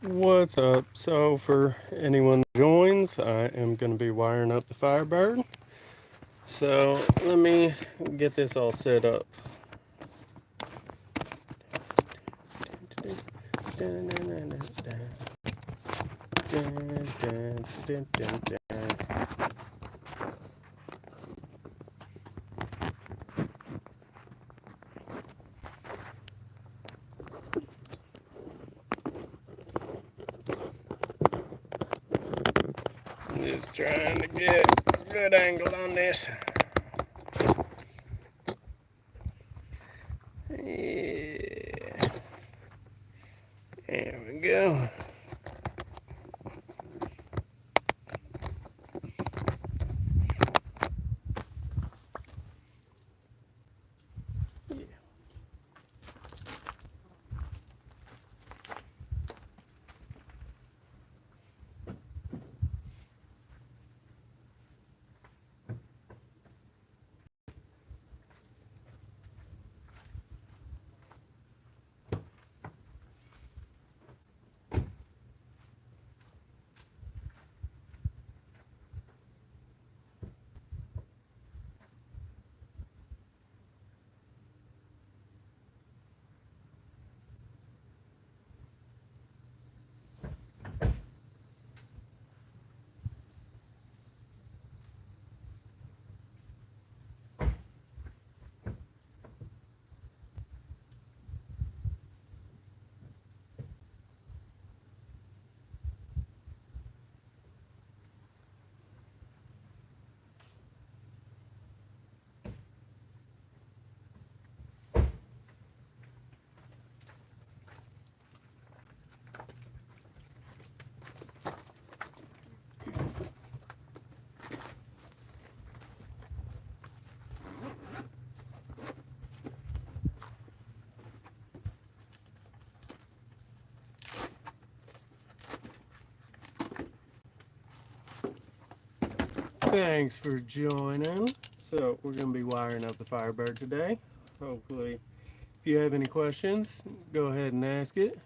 What's up? So, for anyone that joins, I am going to be wiring up the Firebird. So, let me get this all set up. Just trying to get a good angle on this. Yeah. There we go. Thanks for joining. So, we're going to be wiring up the Firebird today. Hopefully, if you have any questions, go ahead and ask it.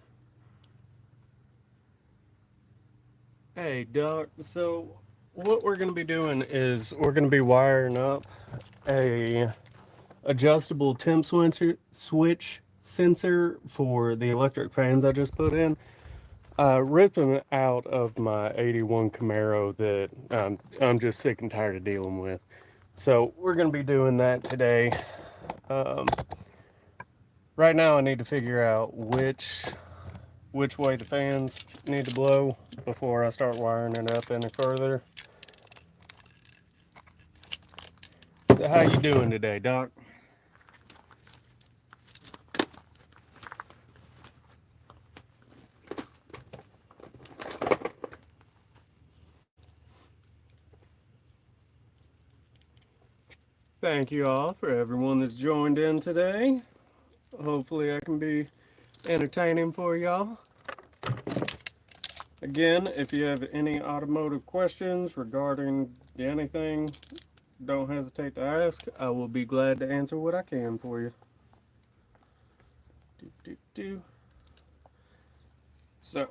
Hey, Doc. So, what we're going to be doing is we're going to be wiring up a adjustable temp switch sensor for the electric fans I just put in. Ripped them out of my 81 Camaro that I'm just sick and tired of dealing with. So we're going to be doing that today. Right now I need to figure out which way the fans need to blow before I start wiring it up any further. So how you doing today, Doc? Thank you all for everyone that's joined in today. Hopefully I can be entertaining for y'all. Again, if you have any automotive questions regarding anything, don't hesitate to ask. I will be glad to answer what I can for you. So,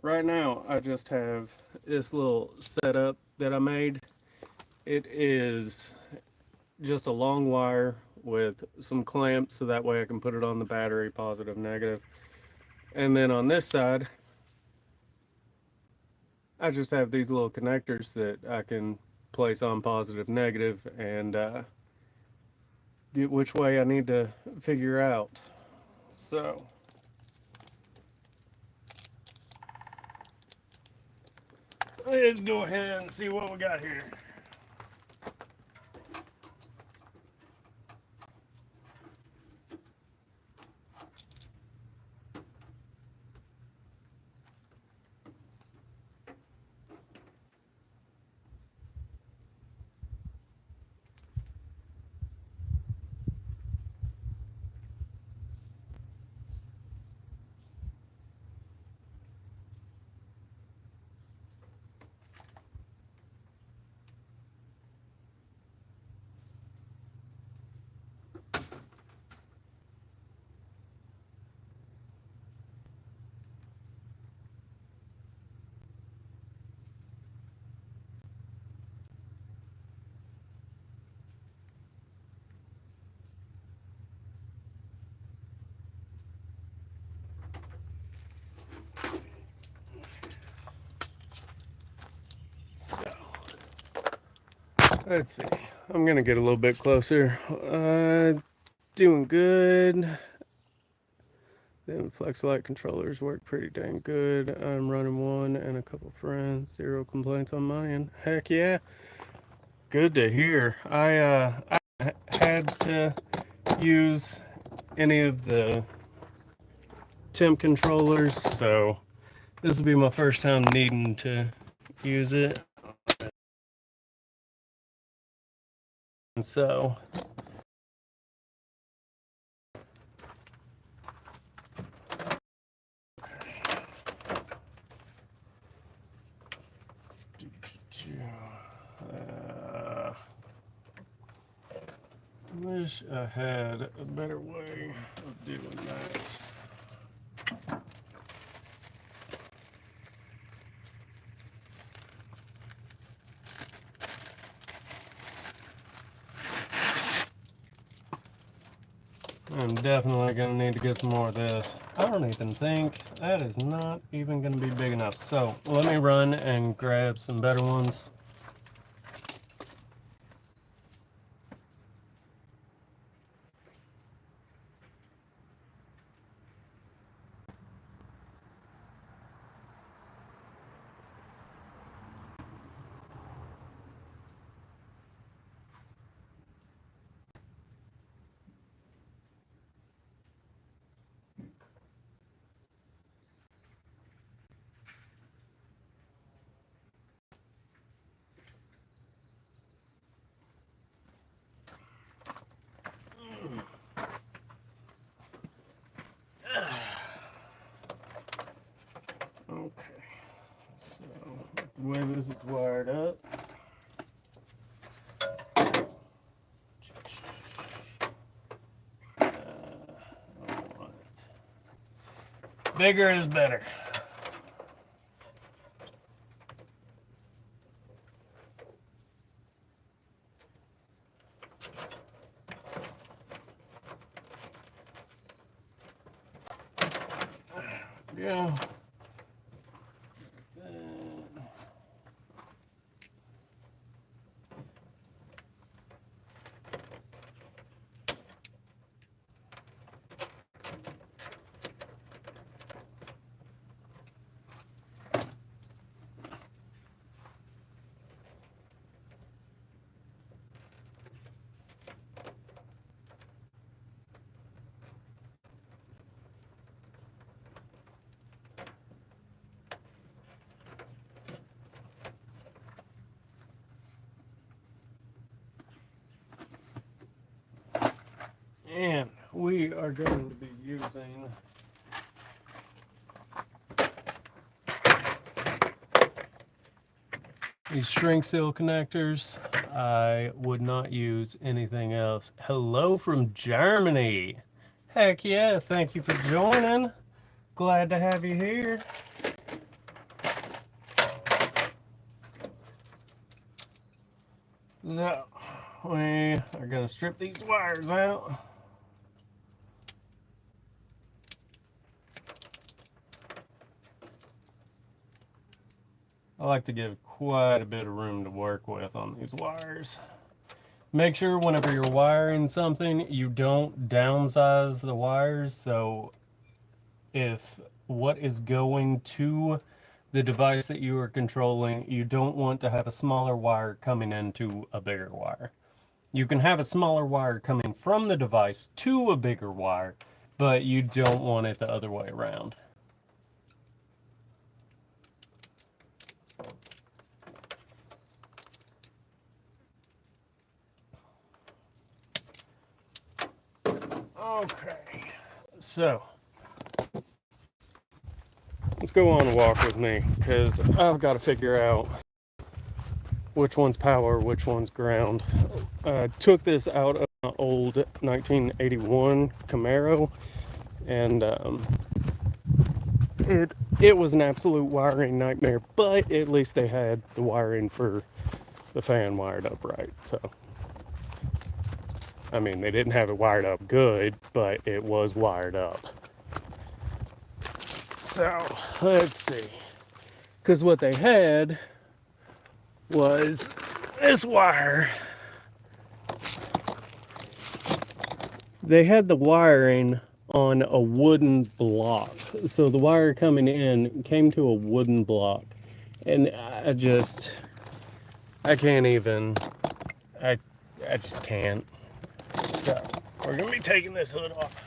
right now I just have this little setup that I made. It is just a long wire with some clamps so that way I can put it on the battery, positive, negative. And then on this side, I just have these little connectors that I can place on positive, negative, and get which way I need to figure out. So, let's go ahead and see what we got here. Let's see. I'm gonna get a little bit closer. Doing good. The Flex Light controllers work pretty dang good. I'm running one and a couple friends. 0 complaints on my end. Heck yeah. Good to hear. I had to use any of the temp controllers, so this will be my first time needing to use it. And so wish I had a better way of doing that. I'm definitely going to need to get some more of this. I don't even think that is not even going to be big enough. So let me run and grab some better ones. Okay, so the way this is wired up. Bigger is better. Yeah. And we are going to be using these shrink seal connectors. I would not use anything else. Hello from Germany. Heck yeah, thank you for joining. Glad to have you here. So, we are going to strip these wires out. I like to give quite a bit of room to work with on these wires. Make sure whenever you're wiring something, you don't downsize the wires. So if what is going to the device that you are controlling, you don't want to have a smaller wire coming into a bigger wire. You can have a smaller wire coming from the device to a bigger wire, but you don't want it the other way around. Okay, so let's go on a walk with me, because I've got to figure out which one's power, which one's ground. Took this out of an old 1981 Camaro, and it was an absolute wiring nightmare, but at least they had the wiring for the fan wired up right. So I mean, they didn't have it wired up good, but it was wired up. So let's see, because what they had was this wire, they had the wiring on a wooden block. So the wire coming in came to a wooden block. And I can't even, I just can't. So we're gonna be taking this hood off.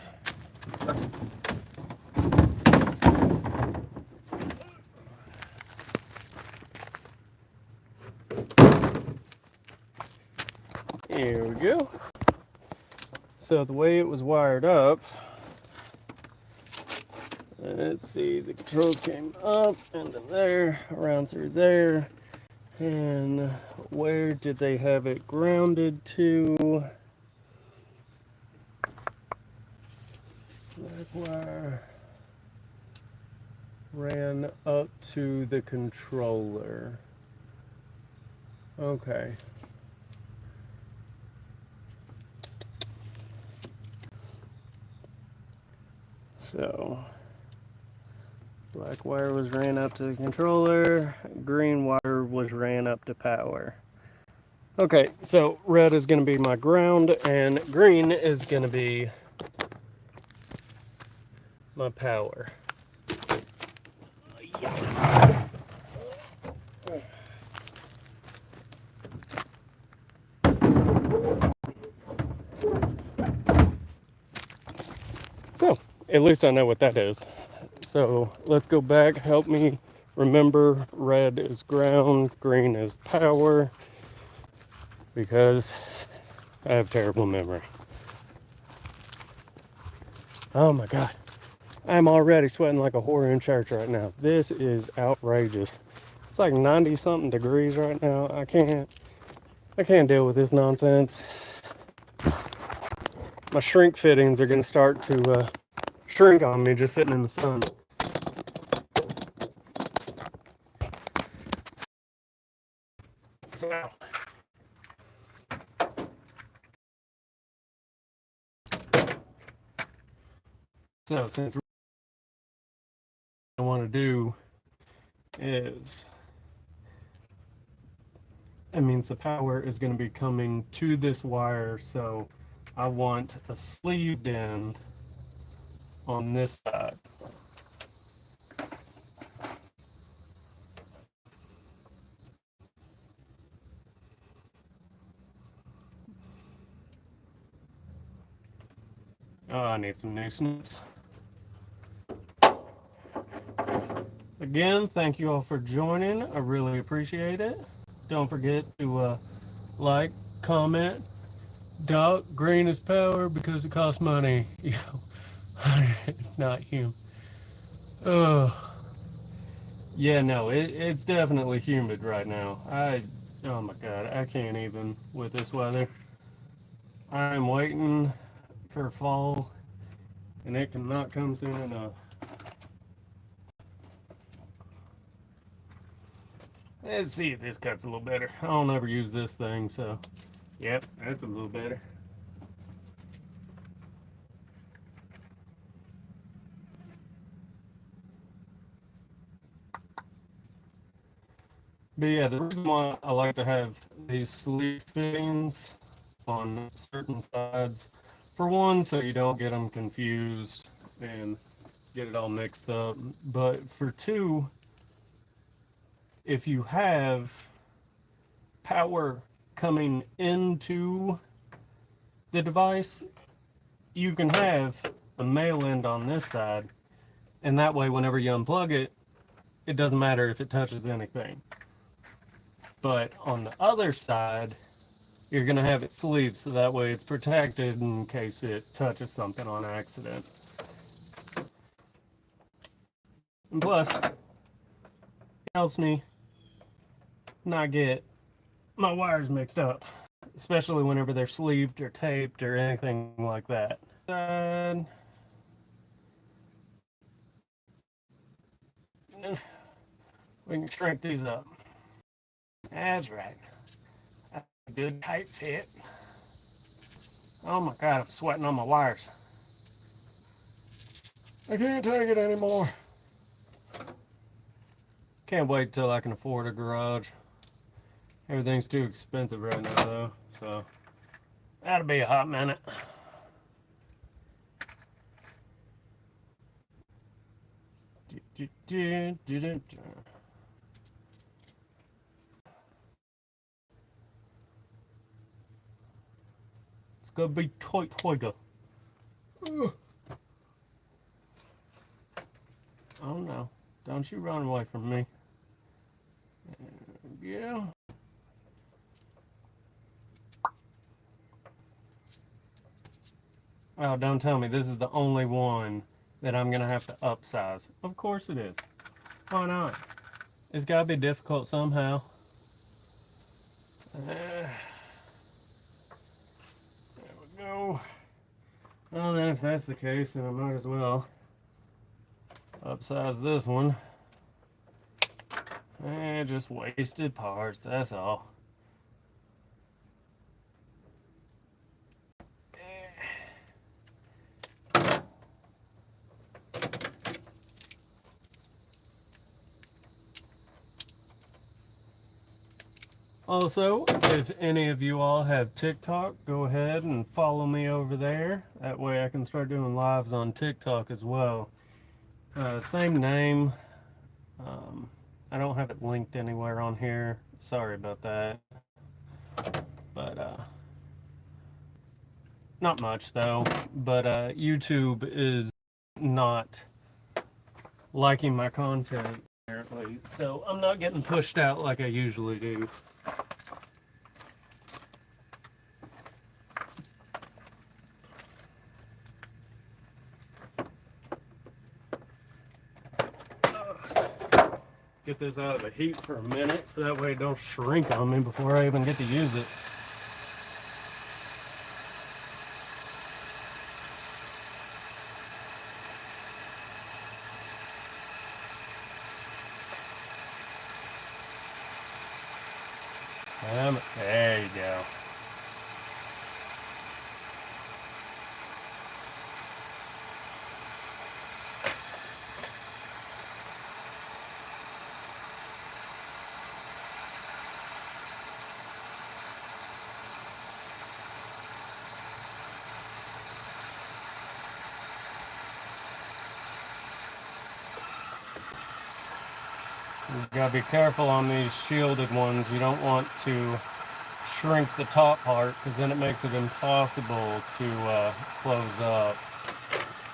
Here we go. So the way it was wired up, let's see, the controls came up into there, around through there, and where did they have it grounded to? That wire ran up to the controller. Okay. So black wire was ran up to the controller, green wire was ran up to power. Okay, so red is going to be my ground and green is going to be my power. So, at least I know what that is. So, let's go back. Help me remember red is ground, green is power, because I have terrible memory. Oh my God. I'm already sweating like a whore in church right now. This is outrageous. It's like 90 something degrees right now. I can't deal with this nonsense. My shrink fittings are going to start to shrink on me just sitting in the sun. So since what I want to do is, it means the power is going to be coming to this wire, so I want a sleeved end on this side. Oh, I need some new snips. Again, thank you all for joining. I really appreciate it. Don't forget to like, comment. Dark green is power because it costs money. Not him. Oh, yeah, no, it's definitely humid right now. Oh my God, I can't even with this weather. I'm waiting for fall, and it cannot come soon enough. Let's see if this cuts a little better. I don't ever use this thing, so yep, that's a little better. But yeah, the reason why I like to have these sleeve fittings on certain sides, for one, so you don't get them confused and get it all mixed up. But for two, if you have power coming into the device, you can have a male end on this side, and that way, whenever you unplug it, it doesn't matter if it touches anything. But on the other side, you're going to have it sleeved so that way it's protected in case it touches something on accident. And plus, it helps me not get my wires mixed up, especially whenever they're sleeved or taped or anything like that. And we can shrink these up. That's right. That's a good tight fit. Oh my God, I'm sweating on my wires. I can't take it anymore. Can't wait till I can afford a garage Everything's too expensive right now though, so that'll be a hot minute. It's gonna be tight, tighter. Oh no, don't you run away from me. Yeah. Oh, don't tell me this is the only one that I'm gonna have to upsize. Of course it is. Why not? It's gotta be difficult somehow. There we go. Well then, if that's the case, then I might as well upsize this one. Just wasted parts, that's all. Also, if any of you all have TikTok, go ahead and follow me over there. That way I can start doing lives on TikTok as well. Same name. I don't have it linked anywhere on here. Sorry about that. But, not much though. But, YouTube is not liking my content, apparently. So I'm not getting pushed out like I usually do. Get this out of the heat for a minute so that way it don't shrink on me before I even get to use it. There you go. You gotta be careful on these shielded ones. You don't want to shrink the top part because then it makes it impossible to close up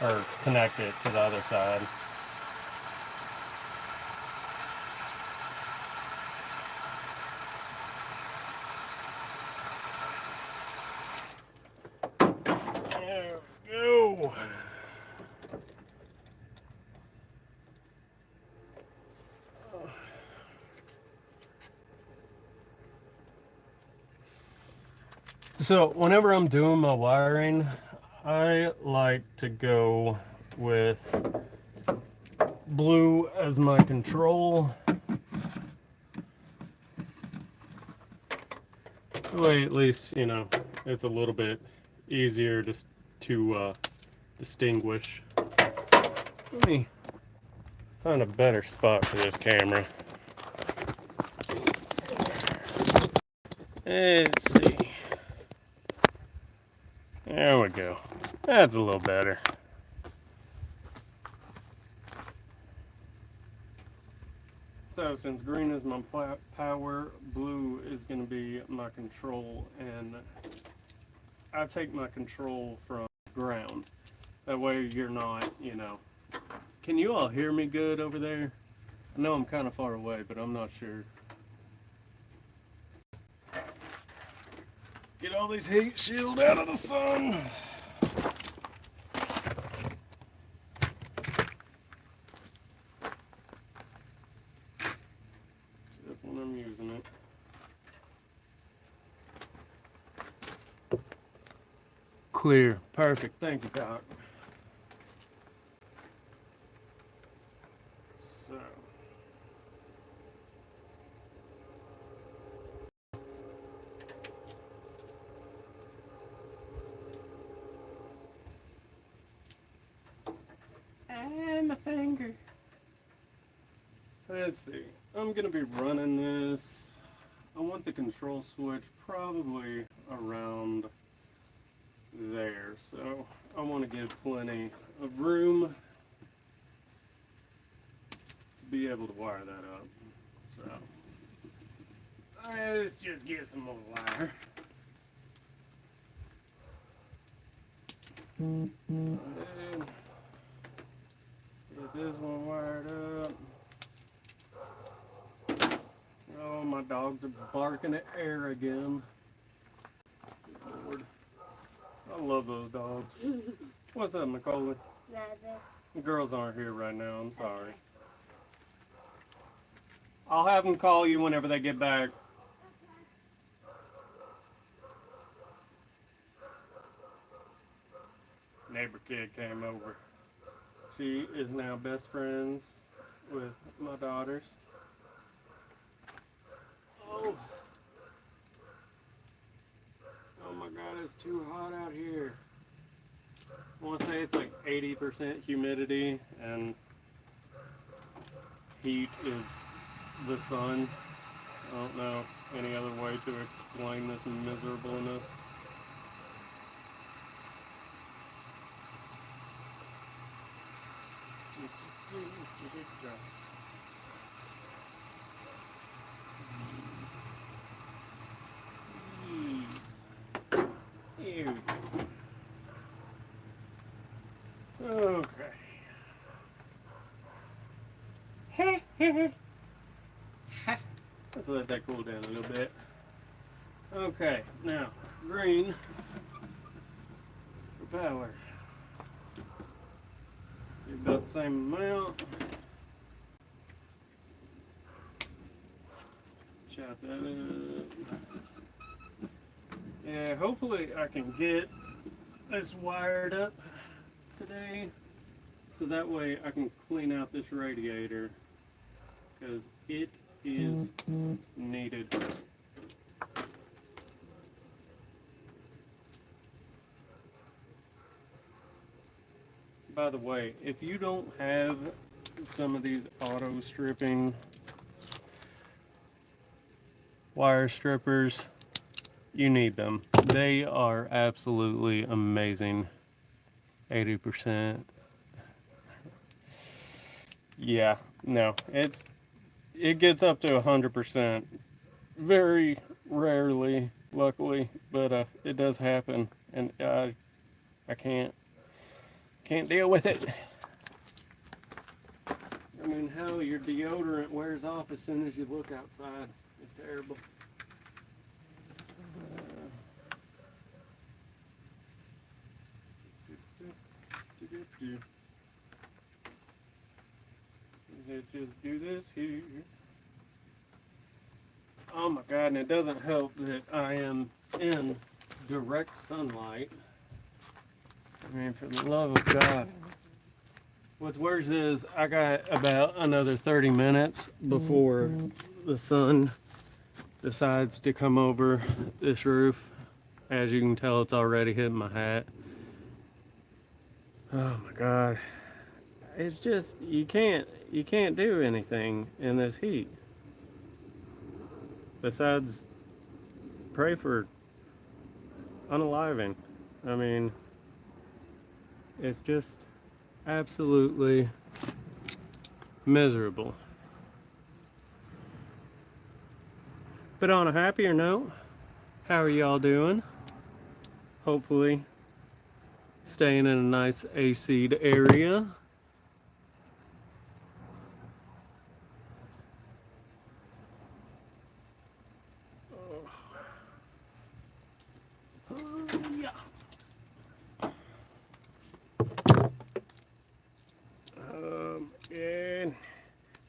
or connect it to the other side. There we go. So whenever I'm doing my wiring, I like to go with blue as my control. That way at least, you know, it's a little bit easier to distinguish. Let me find a better spot for this camera. Let's see. There we go. That's a little better. So since green is my power, blue is going to be my control, and I take my control from ground. That way you're not, you know. Can you all hear me good over there? I know I'm kind of far away, but I'm not sure. Get all these heat shield out of the sun. Except when I'm using it. Clear. Perfect. Thank you, Doc. So. And my finger. Let's see. I'm going to be running this I want the control switch probably around there, so I want to give plenty of room to be able to wire that up. So let's just get some more wire. And get this one wired up. Oh, my dogs are barking at air again. Good Lord. I love those dogs. What's up, Nicole? Nothing. The girls aren't here right now, I'm sorry. I'll have them call you whenever they get back. Neighbor kid came over. She is now best friends with my daughters. Oh. Oh my God, it's too hot out here. I want to say it's like 80% humidity and heat is the sun. I don't know any other way to explain this miserableness. Okay. Let's let that cool down a little bit. Okay, now green for power. Do about the same amount. Chop that up. Yeah, hopefully I can get this wired up today so that way I can clean out this radiator because it is needed. By the way, if you don't have some of these auto stripping wire strippers, you need them. They are absolutely amazing. 80%. Yeah, no, it gets up to 100%. Very rarely, luckily, but it does happen, and I can't deal with it. I mean, hell, your deodorant wears off as soon as you look outside. It's terrible. Let's just do this here. Oh my God, and it doesn't help that I am in direct sunlight. I mean, for the love of God. What's worse is I got about another 30 minutes before the sun decides to come over this roof. As you can tell, it's already hitting my hat. Oh my God. It's just, you can't do anything in this heat. Besides pray for unaliving. I mean, it's just absolutely miserable. But on a happier note, how are y'all doing? Hopefully staying in a nice AC'd area.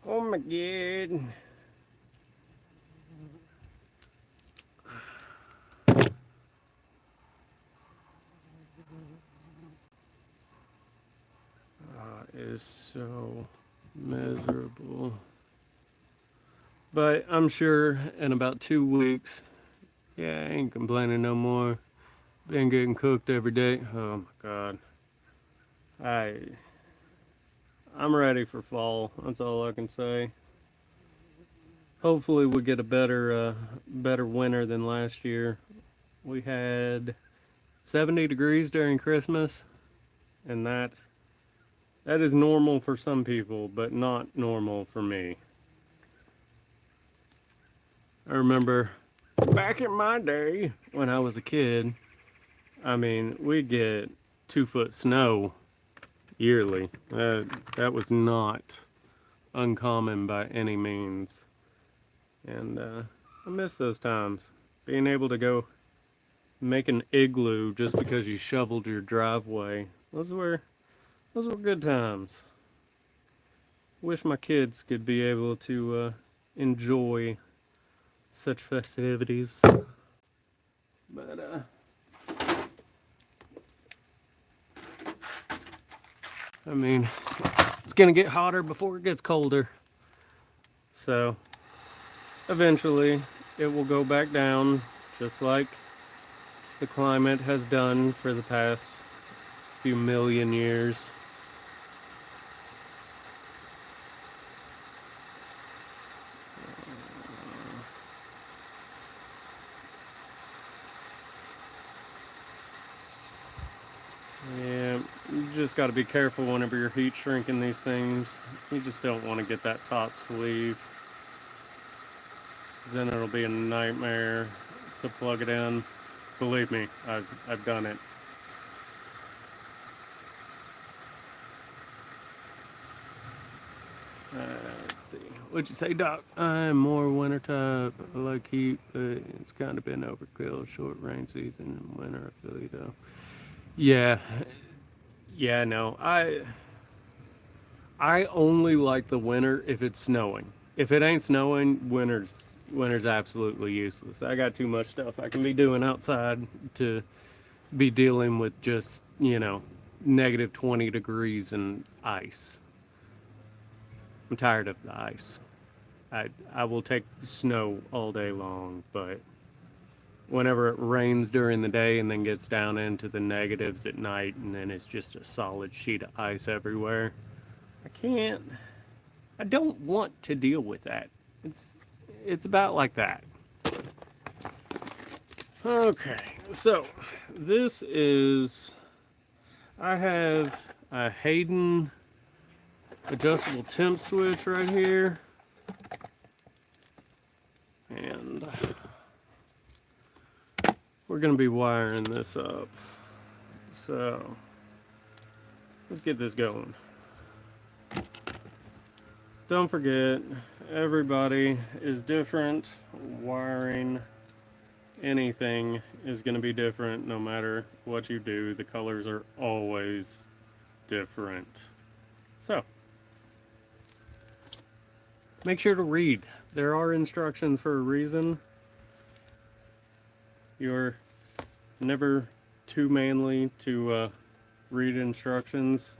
Oh my God. It is so miserable. But I'm sure in about 2 weeks, yeah, I ain't complaining no more. Been getting cooked every day. Oh my God. I'm ready for fall. That's all I can say. hopefully we'll get a better winter than last year. We had 70 degrees during Christmas, and that is normal for some people, but not normal for me. I remember back in my day when I was a kid, I mean, we'd get 2 foot snow yearly. That was not uncommon by any means. And I miss those times. Being able to go make an igloo just because you shoveled your driveway. Those were good times. Wish my kids could be able to enjoy such festivities. But I mean, it's gonna get hotter before it gets colder. So eventually it will go back down, just like the climate has done for the past few million years. Yeah, you just got to be careful whenever you're heat shrinking these things. You just don't want to get that top sleeve, 'cause then it'll be a nightmare to plug it in. Believe me, I've done it. Let's see. What'd you say, Doc? I'm more winter type. I like heat, but it's kind of been overkill. Short rain season in winter, I feel you though. Yeah, yeah, no. I only like the winter if it's snowing. If it ain't snowing, winter's absolutely useless. I got too much stuff I can be doing outside to be dealing with just, negative 20 degrees and ice. I'm tired of the ice. I will take snow all day long, but whenever it rains during the day and then gets down into the negatives at night and then it's just a solid sheet of ice everywhere, I can't. I don't want to deal with that. It's about like that. Okay, so this is I have a Hayden adjustable temp switch right here, and we're gonna be wiring this up. So let's get this going. Don't forget, everybody is different. Wiring anything is going to be different no matter what you do. The colors are always different. So, make sure to read. There are instructions for a reason. You're never too manly to read instructions.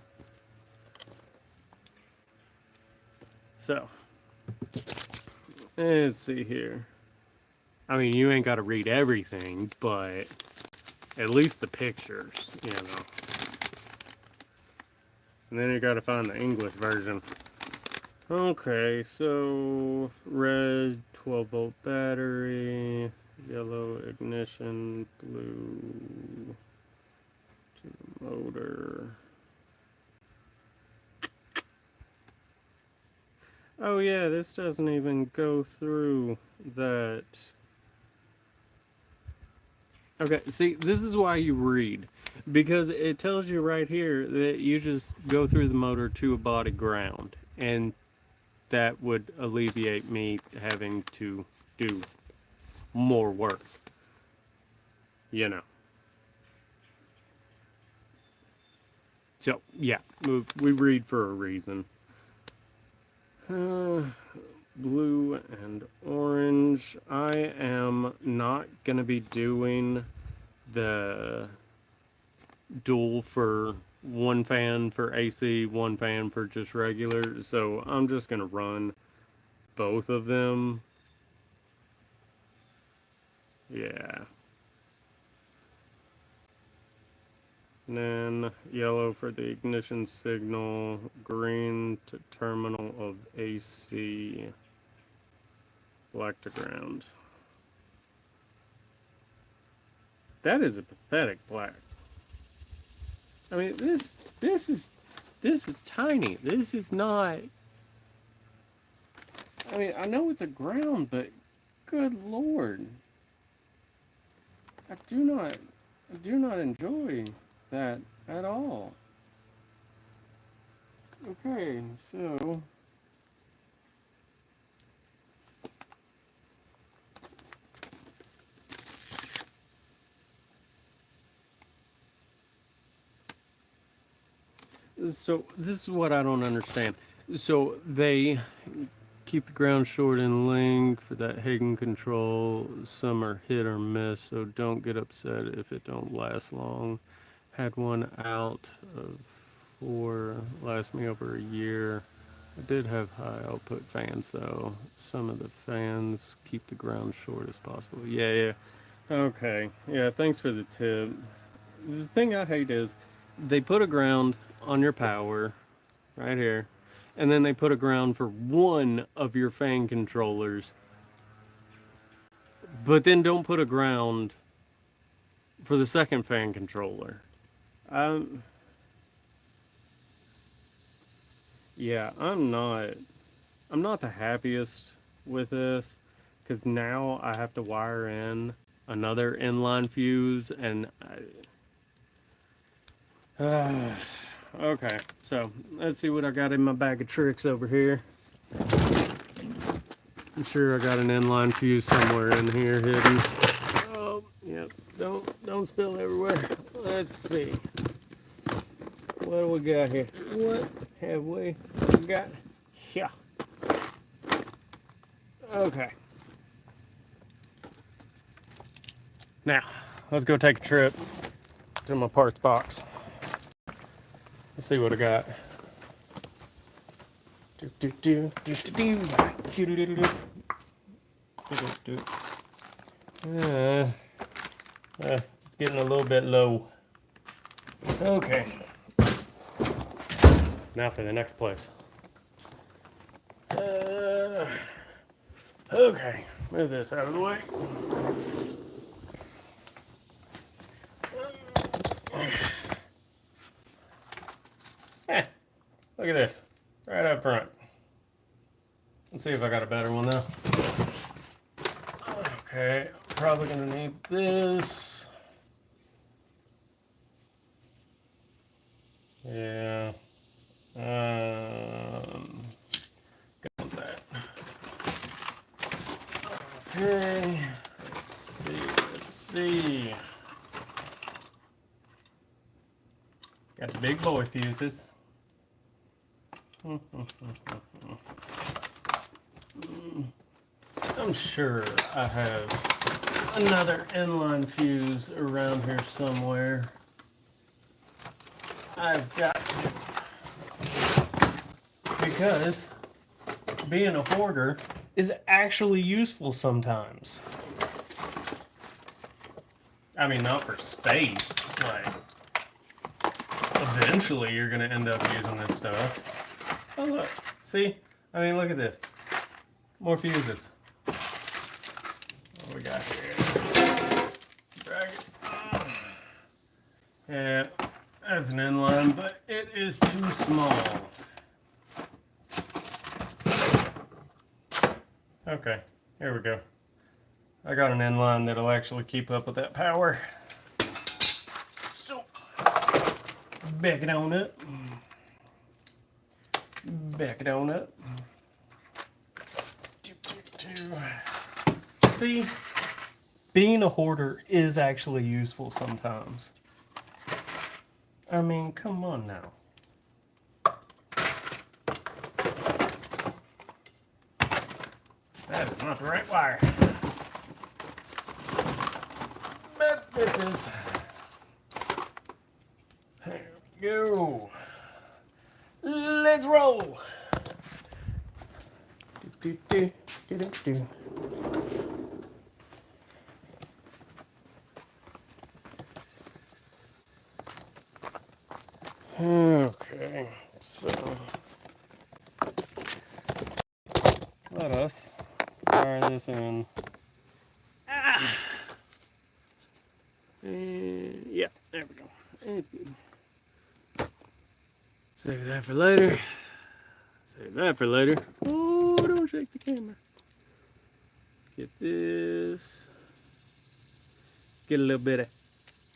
So, let's see here. I mean, you ain't got to read everything, but at least the pictures, And then you got to find the English version. Okay, so red 12-volt battery, yellow ignition, blue to the motor. Oh yeah, this doesn't even go through that. Okay, see, this is why you read. Because it tells you right here that you just go through the motor to a body ground. And that would alleviate me having to do more work. So, yeah, we read for a reason. Blue and orange. I am not going to be doing the dual for one fan for AC, one fan for just regular. So I'm just going to run both of them. Yeah. And then yellow for the ignition signal, green to terminal of AC. black to ground. That is a pathetic black. I mean, this is tiny. This is not. I mean, I know it's a ground, but good Lord, I do not enjoy that at all. Okay, so. So this is what I don't understand. So they keep the ground short in length for that Hagen control. Some are hit or miss, so don't get upset if it don't last long. Had one out of 4, last me over a year. I did have high output fans though. Some of the fans keep the ground short as possible. Yeah. Okay. Yeah, thanks for the tip. The thing I hate is they put a ground on your power right here, and then they put a ground for one of your fan controllers, but then don't put a ground for the second fan controller. Yeah, I'm not the happiest with this, because now I have to wire in another inline fuse, and okay, so let's see what I got in my bag of tricks over here. I'm sure I got an inline fuse somewhere in here hidden. Oh, yep. Don't spill everywhere. Let's see. What do we got here? What have we got here? Okay. Now, let's go take a trip to my parts box. Let's see what I got. It's getting a little bit low. Okay. Now for the next place. Okay, move this out of the way. Look at this, right up front. Let's see if I got a better one though. Okay, probably gonna need this. Yeah. Go with that. Okay. Let's see. Got the big boy fuses. I'm sure I have another inline fuse around here somewhere. I've got to. Because being a hoarder is actually useful sometimes. I mean, not for space. Like, eventually you're going to end up using this stuff. Oh, look. See? I mean, look at this. More fuses. What we got here? Drag it. Yeah, that's an inline, but it is too small. Okay, here we go. I got an inline that'll actually keep up with that power. So, back it on up. Back it on up. See, being a hoarder is actually useful sometimes. I mean, come on now. That is not the right wire. But this is. There we go. Let's roll. Okay, so let us try wire this in. And yeah, there we go. It's good. Save that for later. Save that for later. Oh, don't shake the camera. Get this. Get a little bit of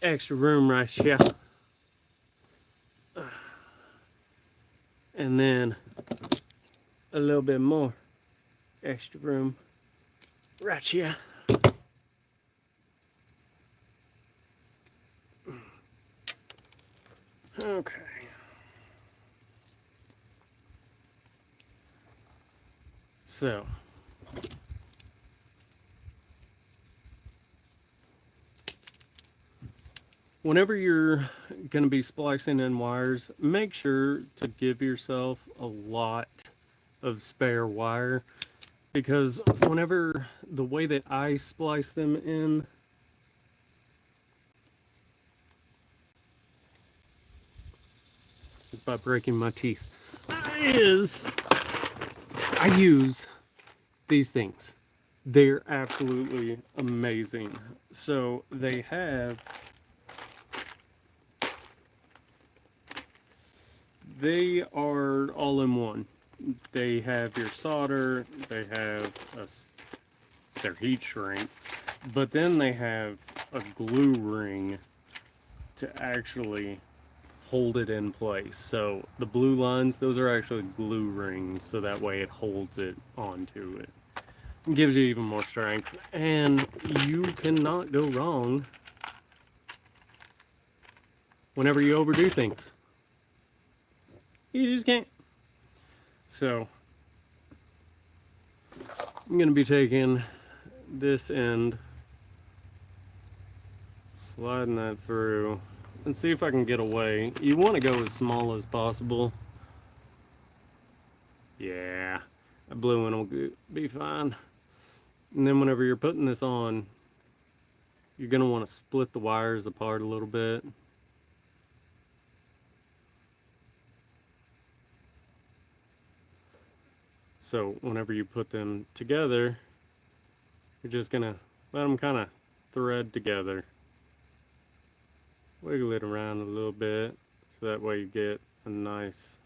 extra room right here. And then a little bit more extra room right here. Okay. So, whenever you're going to be splicing in wires, make sure to give yourself a lot of spare wire, because whenever the way that I splice them in, is by breaking my teeth, is I use these things. They're absolutely amazing. So they are all in one. They have your solder, they have their heat shrink, but then they have a glue ring to actually hold it in place. So the blue lines, those are actually glue rings, so that way it holds it onto it. It gives you even more strength, and you cannot go wrong whenever you overdo things. You just can't. So I'm going to be taking this end, sliding that through, and see if I can get away. You want to go as small as possible. Yeah, a blue one will be fine. And then whenever you're putting this on, you're going to want to split the wires apart a little bit. So whenever you put them together, you're just going to let them kind of thread together. Wiggle it around a little bit so that way you get a nice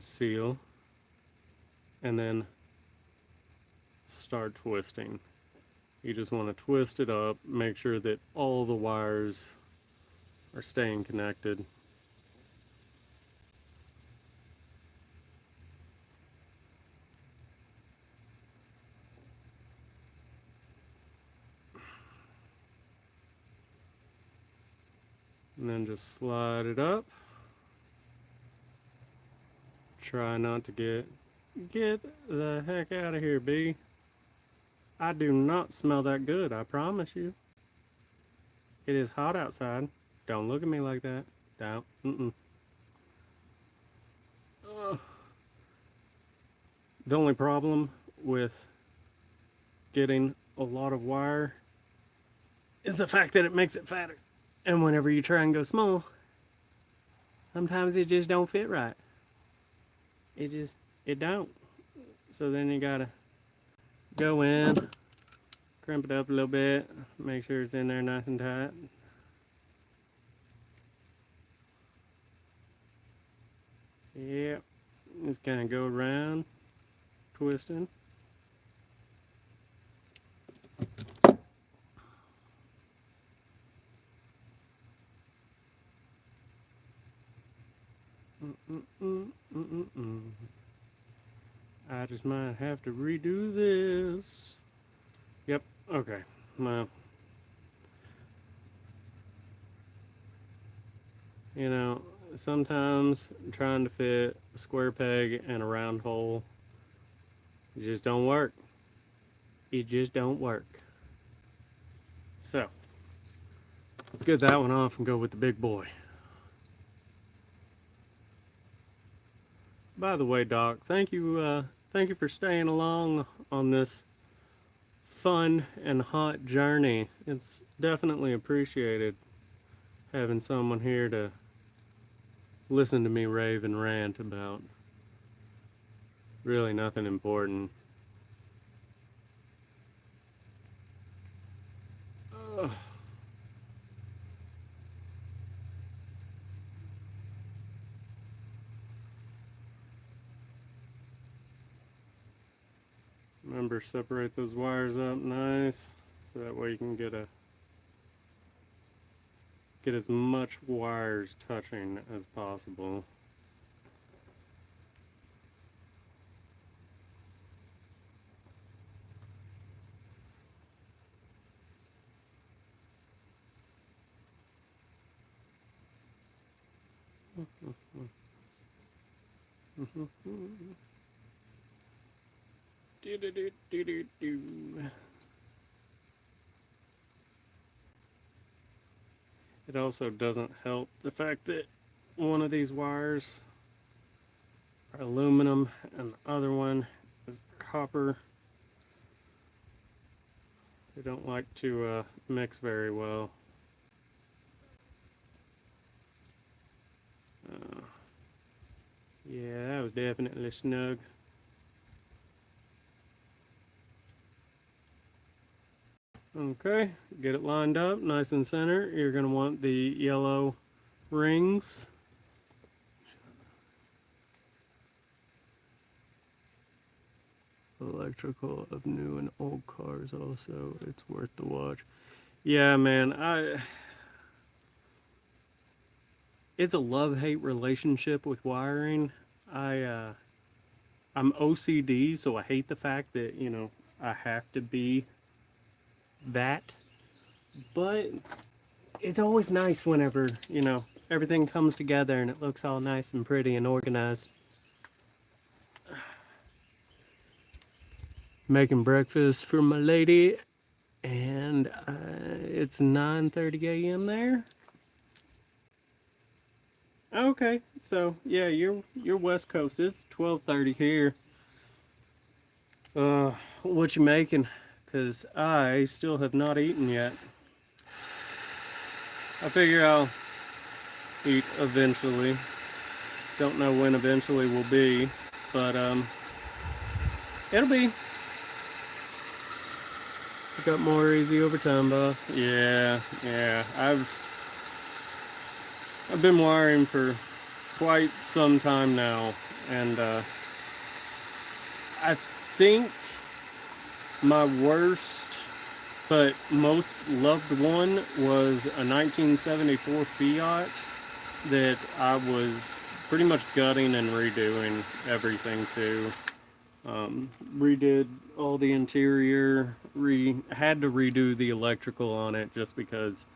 seal. And then start twisting. You just want to twist it up, make sure that all the wires are staying connected. And then just slide it up. Try not to get the heck out of here, bee. I do not smell that good, I promise you. It is hot outside. Don't look at me like that. Don't. The only problem with getting a lot of wire is the fact that it makes it fatter. And whenever you try and go small, sometimes it just don't fit right. It don't. So then you gotta go in, crimp it up a little bit, make sure it's in there nice and tight. Yep, just kind of go around, twisting. I just might have to redo this. Yep, okay. Well, you know, sometimes trying to fit a square peg in a round hole, it just don't work. It just don't work. So, let's get that one off and go with the big boy. By the way, Doc, thank you for staying along on this fun and hot journey. It's definitely appreciated having someone here to listen to me rave and rant about really nothing important. Remember, separate those wires up nice, so that way you can get as much wires touching as possible. It also doesn't help the fact that one of these wires are aluminum and the other one is copper. They don't like to mix very well. Yeah, that was definitely snug. Okay, get it lined up nice and center. You're going to want the yellow rings. Electrical of new and old cars also. It's worth the watch. Yeah, man, it's a love-hate relationship with wiring. I'm OCD, so I hate the fact that, I have to be that. But it's always nice whenever, everything comes together and it looks all nice and pretty and organized. Making breakfast for my lady, and it's 9:30 a.m. there. Okay, so yeah, you're West Coast. It's 12:30 here. What you making? 'Cause I still have not eaten yet. I figure I'll eat eventually. Don't know when eventually will be, but it'll be. I got more easy overtime, boss. Yeah. I've been wiring for quite some time now, and I think my worst but most loved one was a 1974 Fiat that I was pretty much gutting and redoing everything to. Redid all the interior, had to redo the electrical on it just because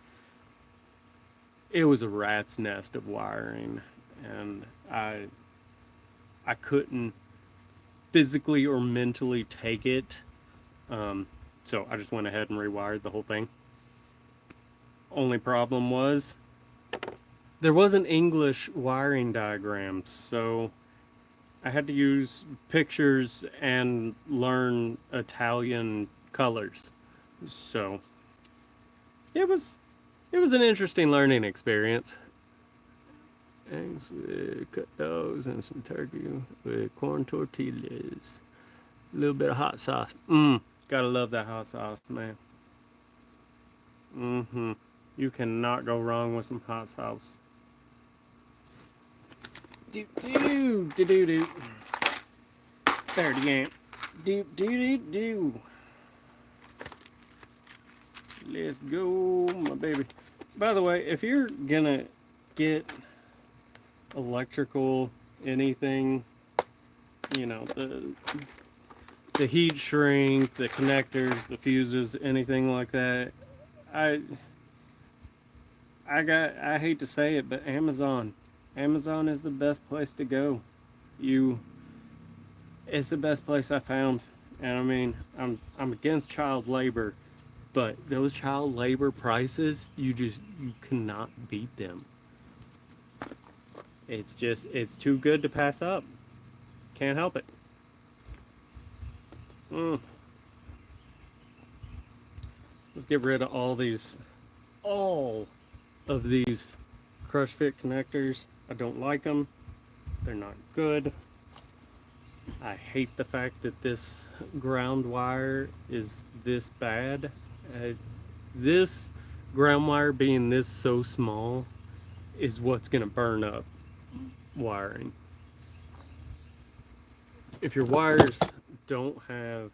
it was a rat's nest of wiring, and I couldn't physically or mentally take it. So I just went ahead and rewired the whole thing. Only problem was there wasn't English wiring diagrams, so I had to use pictures and learn Italian colors. So it was an interesting learning experience. Eggs with cut dogs and some turkey with corn tortillas. A little bit of hot sauce. Gotta love that hot sauce, man. You cannot go wrong with some hot sauce. Do. 30 amp. Do. Let's go, my baby. By the way, if you're gonna get electrical anything, the heat shrink, the connectors, the fuses, anything like that, I hate to say it, but Amazon is the best place to go. It's the best place I found. And I mean, I'm against child labor, but those child labor prices, you cannot beat them. It's too good to pass up. Can't help it. Let's get rid of all of these crush fit connectors. I don't like them. They're not good. I hate the fact that this ground wire is this bad. This ground wire being this so small is what's going to burn up wiring. If your wires don't have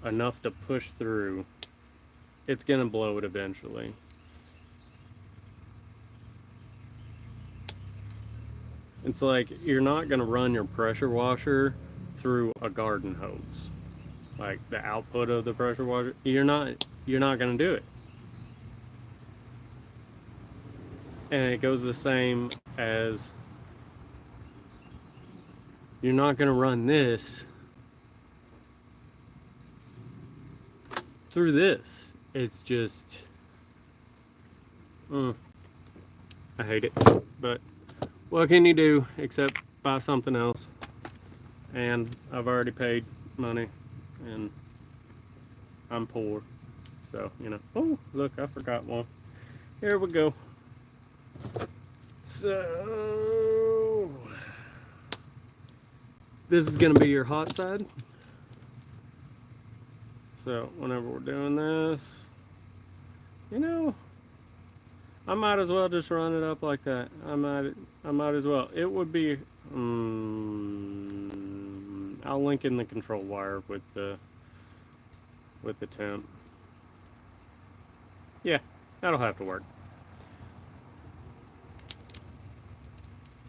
enough to push through, it's going to blow it eventually. It's like you're not going to run your pressure washer through a garden hose. Like the output of the pressure washer, you're not going to do it. And it goes the same as you're not going to run this through this. It's just I hate it. But what can you do except buy something else? And I've already paid money and I'm poor. So, oh, look, I forgot one. Here we go. So, this is going to be your hot side. So, whenever we're doing this, I might as well just run it up like that. I might as well. It would be, I'll link in the control wire with the temp. Yeah, that'll have to work.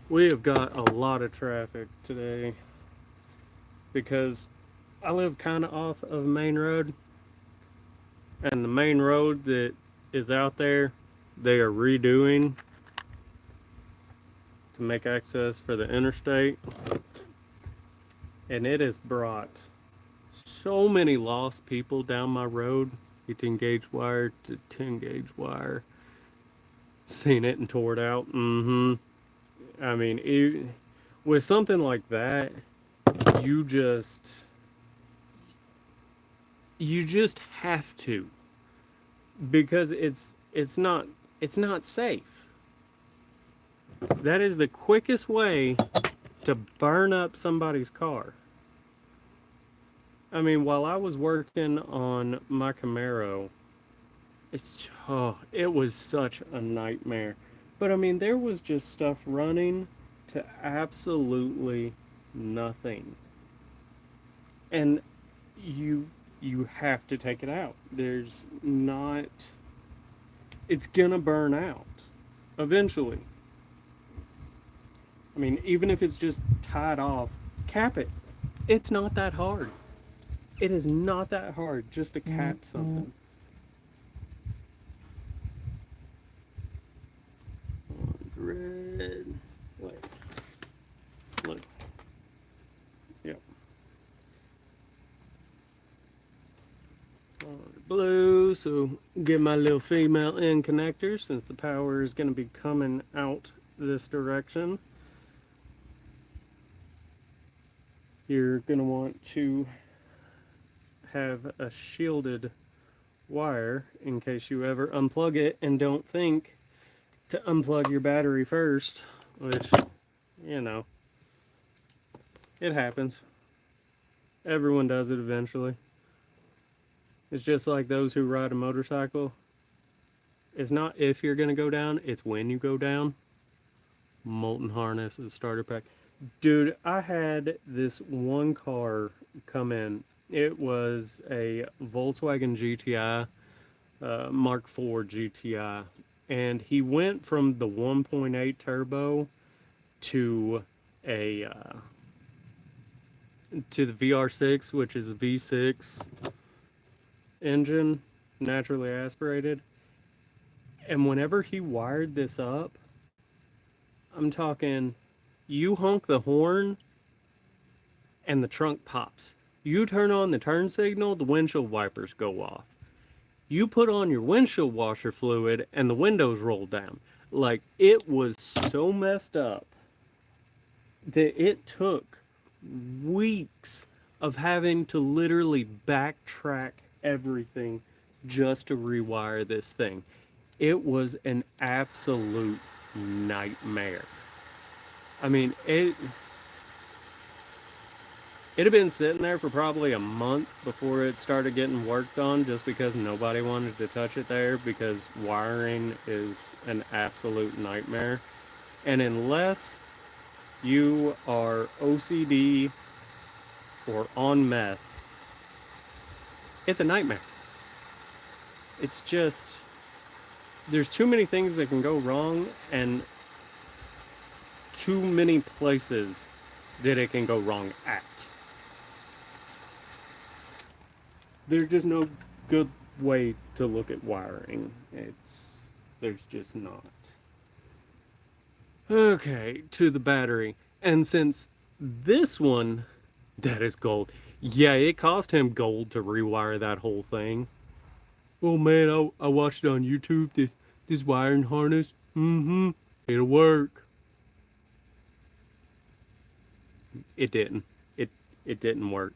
We have got a lot of traffic today because I live kind of off of a main road, and the main road that is out there, they are redoing to make access for the interstate, and it has brought so many lost people down my road. 18 gauge wire to 10 gauge wire. Seen it and tore it out. I mean, with something like that, you just have to, because it's not safe. That is the quickest way to burn up somebody's car. I mean, while I was working on my Camaro, it was such a nightmare. But I mean, there was just stuff running to absolutely nothing. And you have to take it out. It's gonna burn out eventually. I mean, even if it's just tied off, cap it. It's not that hard. It is not that hard just to cap something. Red. Wait. Look. Yep. Blue. So get my little female end connector, since the power is going to be coming out this direction. You're going to want to have a shielded wire in case you ever unplug it and don't think to unplug your battery first, which, it happens. Everyone does it eventually. It's just like those who ride a motorcycle. It's not if you're going to go down, it's when you go down. Molten harness, a starter pack. Dude, I had this one car come in. It was a Volkswagen GTI, Mark IV GTI. And he went from the 1.8 turbo to the VR6, which is a V6 engine, naturally aspirated. And whenever he wired this up, I'm talking, you honk the horn and the trunk pops. You turn on the turn signal, the windshield wipers go off. You put on your windshield washer fluid and the windows roll down. Like, it was so messed up that it took weeks of having to literally backtrack everything just to rewire this thing. It was an absolute nightmare. I mean, It had been sitting there for probably a month before it started getting worked on, just because nobody wanted to touch it there, because wiring is an absolute nightmare. And unless you are OCD or on meth, it's a nightmare. It's just, there's too many things that can go wrong, and too many places that it can go wrong at. There's just no good way to look at wiring. There's just not. Okay, to the battery. And since this one, that is gold. Yeah, it cost him gold to rewire that whole thing. Oh man, I watched it on YouTube, this wiring harness. Mm-hmm. It'll work. It didn't. It didn't work.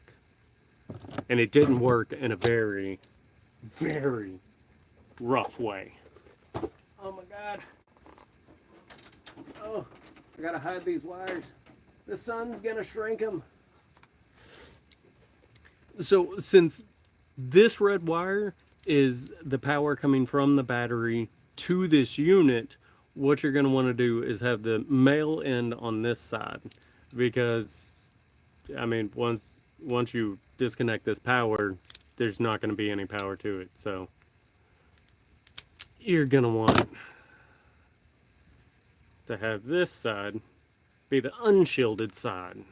And it didn't work in a very, very rough way. Oh my god. Oh, I gotta hide these wires. The sun's gonna shrink them. So since this red wire is the power coming from the battery to this unit, what you're going to want to do is have the male end on this side, because I mean once you disconnect this power, there's not going to be any power to it. So you're going to want to have this side be the unshielded side.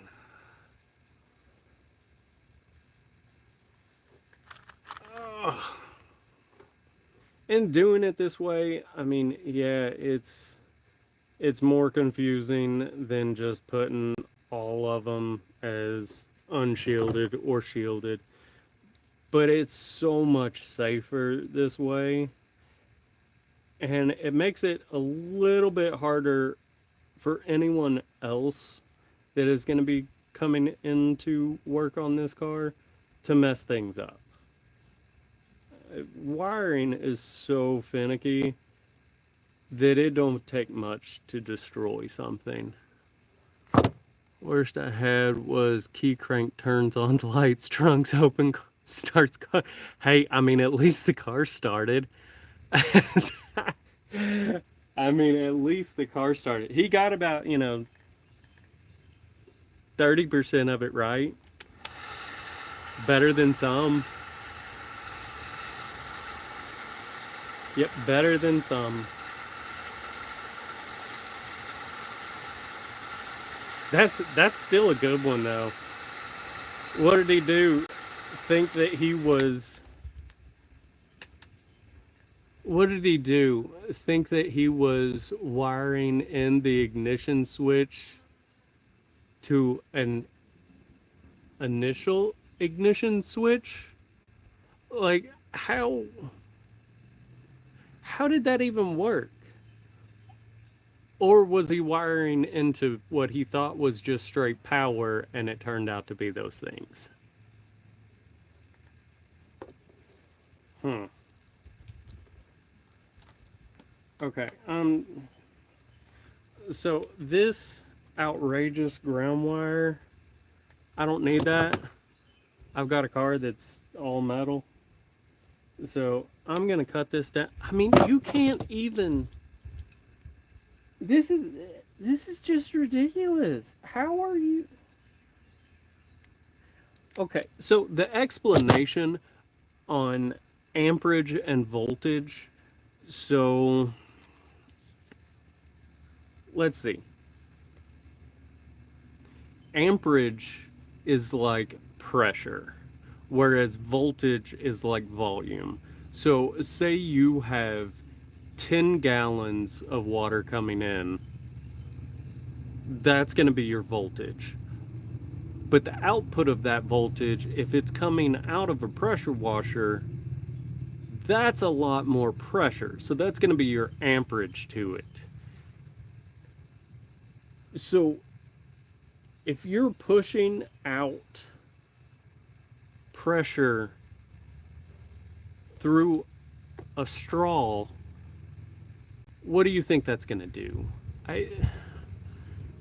And doing it this way, I mean, yeah, it's more confusing than just putting all of them as unshielded or shielded. But it's so much safer this way. And it makes it a little bit harder for anyone else that is going to be coming into work on this car to mess things up. Wiring is so finicky that it don't take much to destroy something. Worst I had was key crank turns on, lights, trunks open, starts car. Hey, I mean, at least the car started. I mean, at least the car started. He got about, 30% of it right. Better than some. Yep, better than some. That's still a good one though. What did he do? Think that he was What did he do? Think that he was wiring in the ignition switch to an initial ignition switch? Like how did that even work? Or was he wiring into what he thought was just straight power and it turned out to be those things? Hmm. Okay. So this outrageous ground wire, I don't need that. I've got a car that's all metal. So I'm gonna cut this down. I mean, you can't even. This is just ridiculous. How are you? Okay, so the explanation on amperage and voltage. So let's see. Amperage is like pressure, whereas voltage is like volume. So say you have 10 gallons of water coming in, that's going to be your voltage. But the output of that voltage, if it's coming out of a pressure washer, that's a lot more pressure. So that's going to be your amperage to it. So if you're pushing out pressure through a straw, what do you think that's going to do?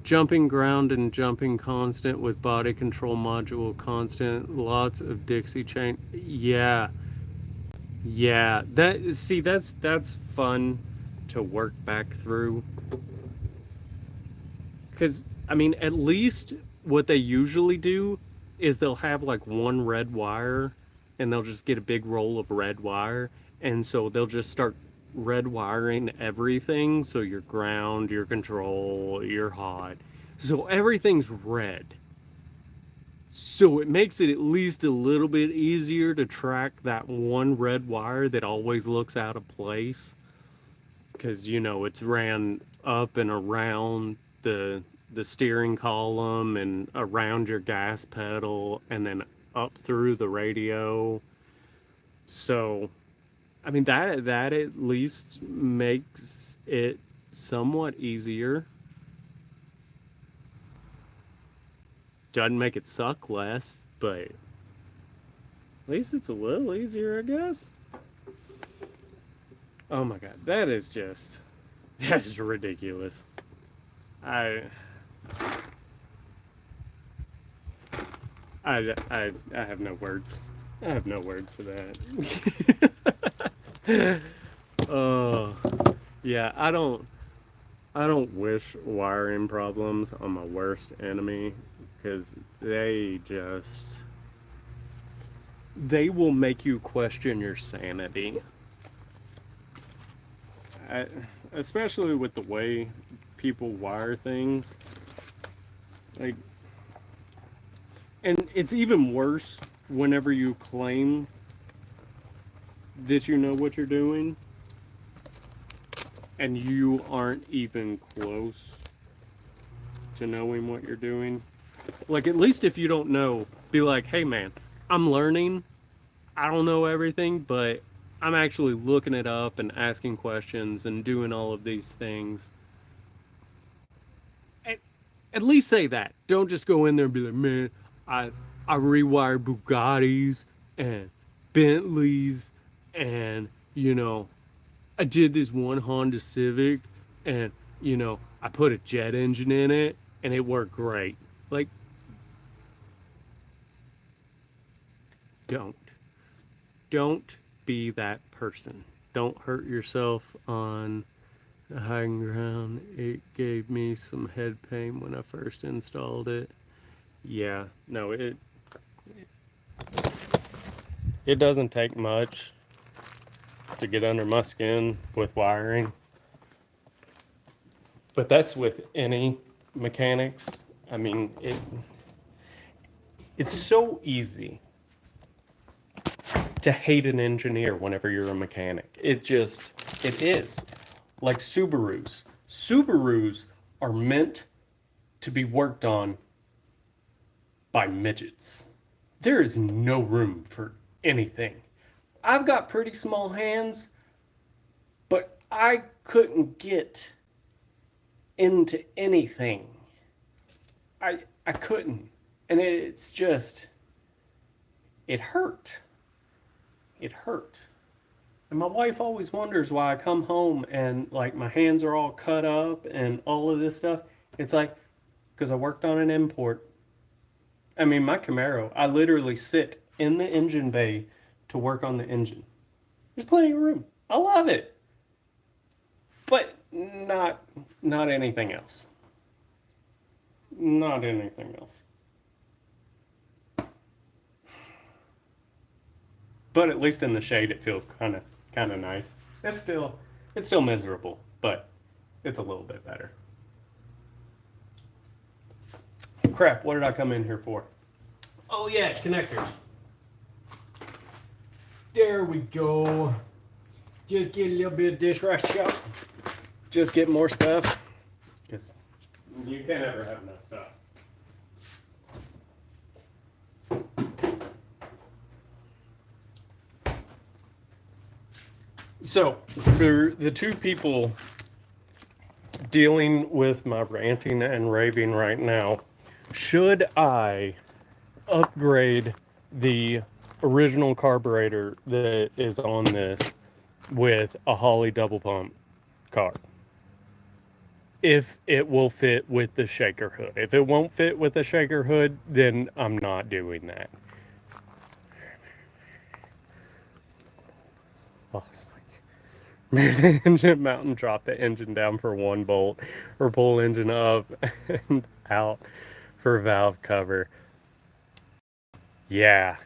Jumping ground and jumping constant with body control module constant. Lots of Dixie chain. Yeah. Yeah. That's fun to work back through. Because, I mean, at least what they usually do is they'll have like one red wire and they'll just get a big roll of red wire. And so they'll just start red wiring everything. So your ground, your control, your hot. So everything's red. So it makes it at least a little bit easier to track that one red wire that always looks out of place. Because, you know, it's ran up and around the steering column and around your gas pedal and then up through the radio. So, I mean, that at least makes it somewhat easier. Doesn't make it suck less, but at least it's a little easier, I guess. Oh my god, that is ridiculous. I have no words. I have no words for that. Oh, yeah, I don't wish wiring problems on my worst enemy because they will make you question your sanity. Especially with the way people wire things. Like, and it's even worse whenever you claim that you know what you're doing and you aren't even close to knowing what you're doing. Like, at least if you don't know, be like, hey man, I'm learning. I don't know everything, but I'm actually looking it up and asking questions and doing all of these things. At least say that. Don't just go in there and be like, man, I rewired Bugattis and Bentleys and, you know, I did this one Honda Civic and, you know, I put a jet engine in it and it worked great. Like, don't be that person. Don't hurt yourself on the high ground. It gave me some head pain when I first installed it. Yeah, no, it doesn't take much to get under my skin with wiring. But that's with any mechanics. I mean, it's so easy to hate an engineer whenever you're a mechanic. It is. Like Subarus. Subarus are meant to be worked on by midgets. There is no room for anything. I've got pretty small hands, but I couldn't get into anything. I couldn't. And it's just, it hurt. It hurt. And my wife always wonders why I come home and like my hands are all cut up and all of this stuff. It's like, because I worked on an import. I mean, my Camaro, I literally sit in the engine bay to work on the engine. There's plenty of room. I love it. But not anything else. Not anything else. But at least in the shade, it feels kind of nice. It's still miserable, but it's a little bit better. Crap! What did I come in here for? Oh yeah, connectors. There we go. Just get a little bit of dishwasher. Just get more stuff, because you can't ever have enough stuff. So, for the two people dealing with my ranting and raving right now, should I upgrade the original carburetor that is on this with a Holley double pump car? if it will fit with the shaker hood. If it won't fit with the shaker hood, then I'm not doing that. Lost my move the engine mount and drop the engine down for one bolt, or pull engine up and out for valve cover. Yeah.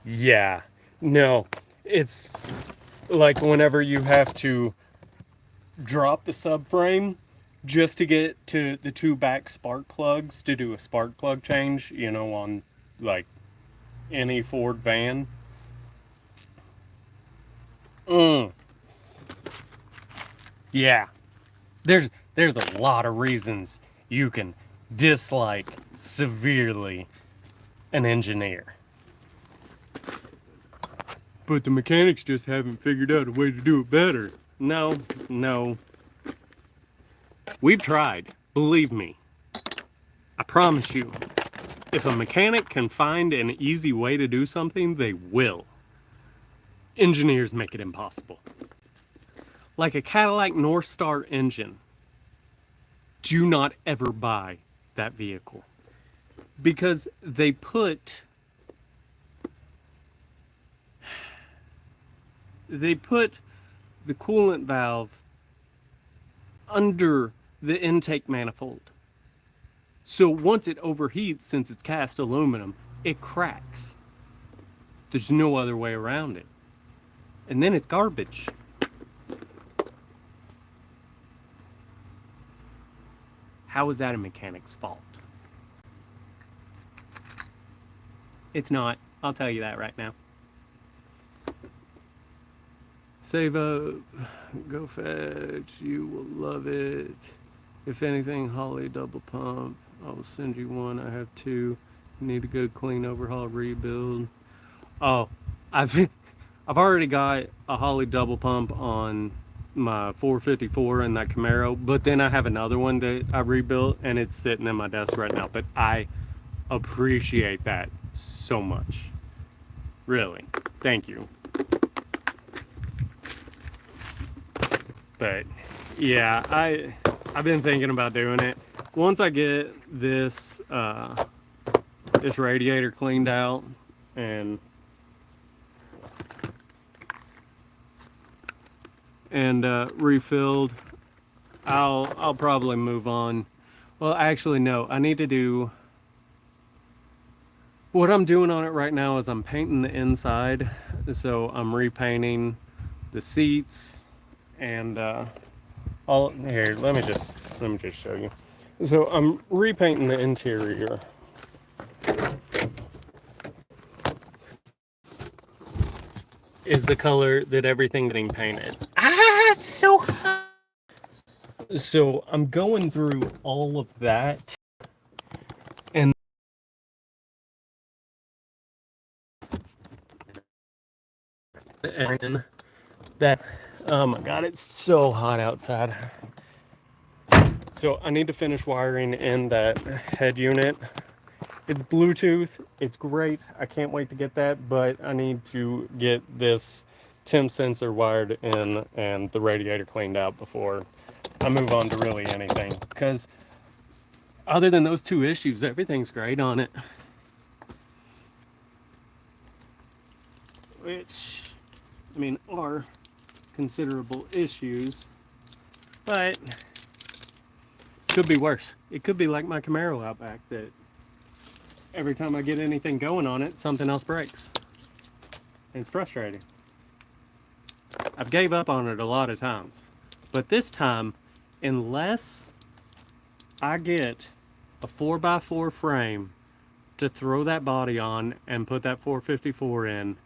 Yeah. No. It's like whenever you have to drop the subframe just to get to the two back spark plugs to do a spark plug change, you know, on like any Ford van. Mm. Yeah. There's a lot of reasons you can dislike severely an engineer. But the mechanics just haven't figured out a way to do it better. No, no. We've tried. Believe me. I promise you. If a mechanic can find an easy way to do something, they will. Engineers make it impossible. Like a Cadillac North Star engine. Do not ever buy that vehicle. Because they put the coolant valve under the intake manifold. So once it overheats, since it's cast aluminum, it cracks. There's no other way around it. And then it's garbage. How is that a mechanic's fault? It's not. I'll tell you that right now. Save up. Go fetch. You will love it. If anything, Holly double pump. I will send you one. I have two. Need a good clean overhaul rebuild. Oh, I've already got a Holly double pump on my 454 and that Camaro, but then I have another one that I rebuilt and it's sitting in my desk right now. But I appreciate that so much. Really. Thank you. But yeah, I've been thinking about doing it. Once I get this this radiator cleaned out and refilled, I'll probably move on. Well, actually, no. I need to do. What I'm doing on it right now is I'm painting the inside, so I'm repainting the seats and all. Here, let me just show you. So I'm repainting the interior. Is the color that everything getting painted. Ah, it's so hot. So I'm going through all of that. And that, oh my God, it's so hot outside. So I need to finish wiring in that head unit. It's Bluetooth, it's great. I can't wait to get that, but I need to get this temp sensor wired in and the radiator cleaned out before I move on to really anything. Because other than those two issues, everything's great on it. Which, I mean, are considerable issues, but could be worse. It could be like my Camaro Outback that every time I get anything going on it, something else breaks. And it's frustrating. I've gave up on it a lot of times. But this time, unless I get a 4x4 frame to throw that body on and put that 454 in,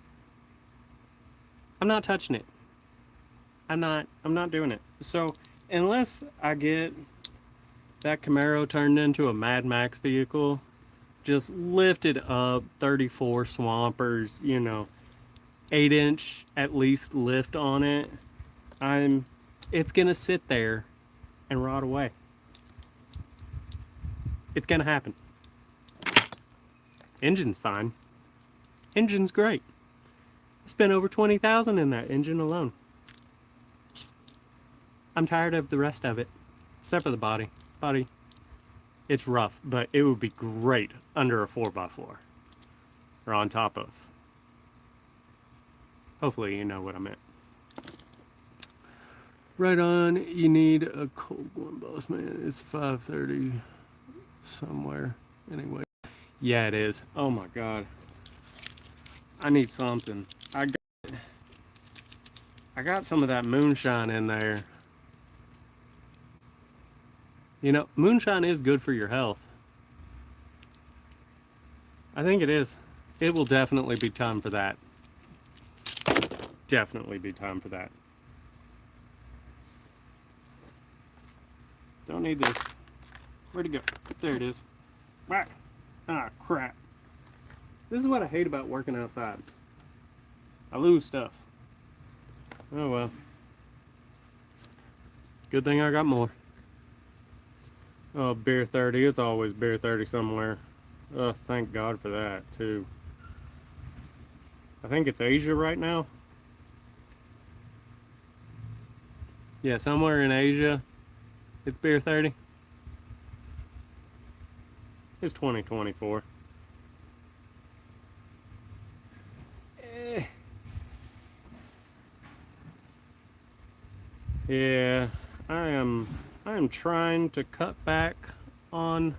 I'm not touching it. I'm not doing it. So unless I get that Camaro turned into a Mad Max vehicle, just lifted up 34 Swampers, you know, 8-inch at least lift on it, it's gonna sit there and rot away. It's gonna happen. Engine's fine. Engine's great. I spent over $20,000 in that engine alone. I'm tired of the rest of it, except for the body. Body, it's rough, but it would be great under a 4x4 or on top of. Hopefully you know what I meant. Right on, you need a cold one, boss man. It's 5:30 somewhere. Anyway. Yeah, it is. Oh my god. I need something. I got some of that moonshine in there. You know, moonshine is good for your health. I think it is. It will definitely be time for that. Definitely be time for that. Don't need this. Where'd it go? There it is. Ah, crap. This is what I hate about working outside. I lose stuff. Oh well. Good thing I got more. Oh, beer 30. It's always beer 30 somewhere. Oh, thank God for that, too. I think it's Asia right now. Yeah, somewhere in Asia, it's beer 30. It's 2024. Yeah, I am trying to cut back on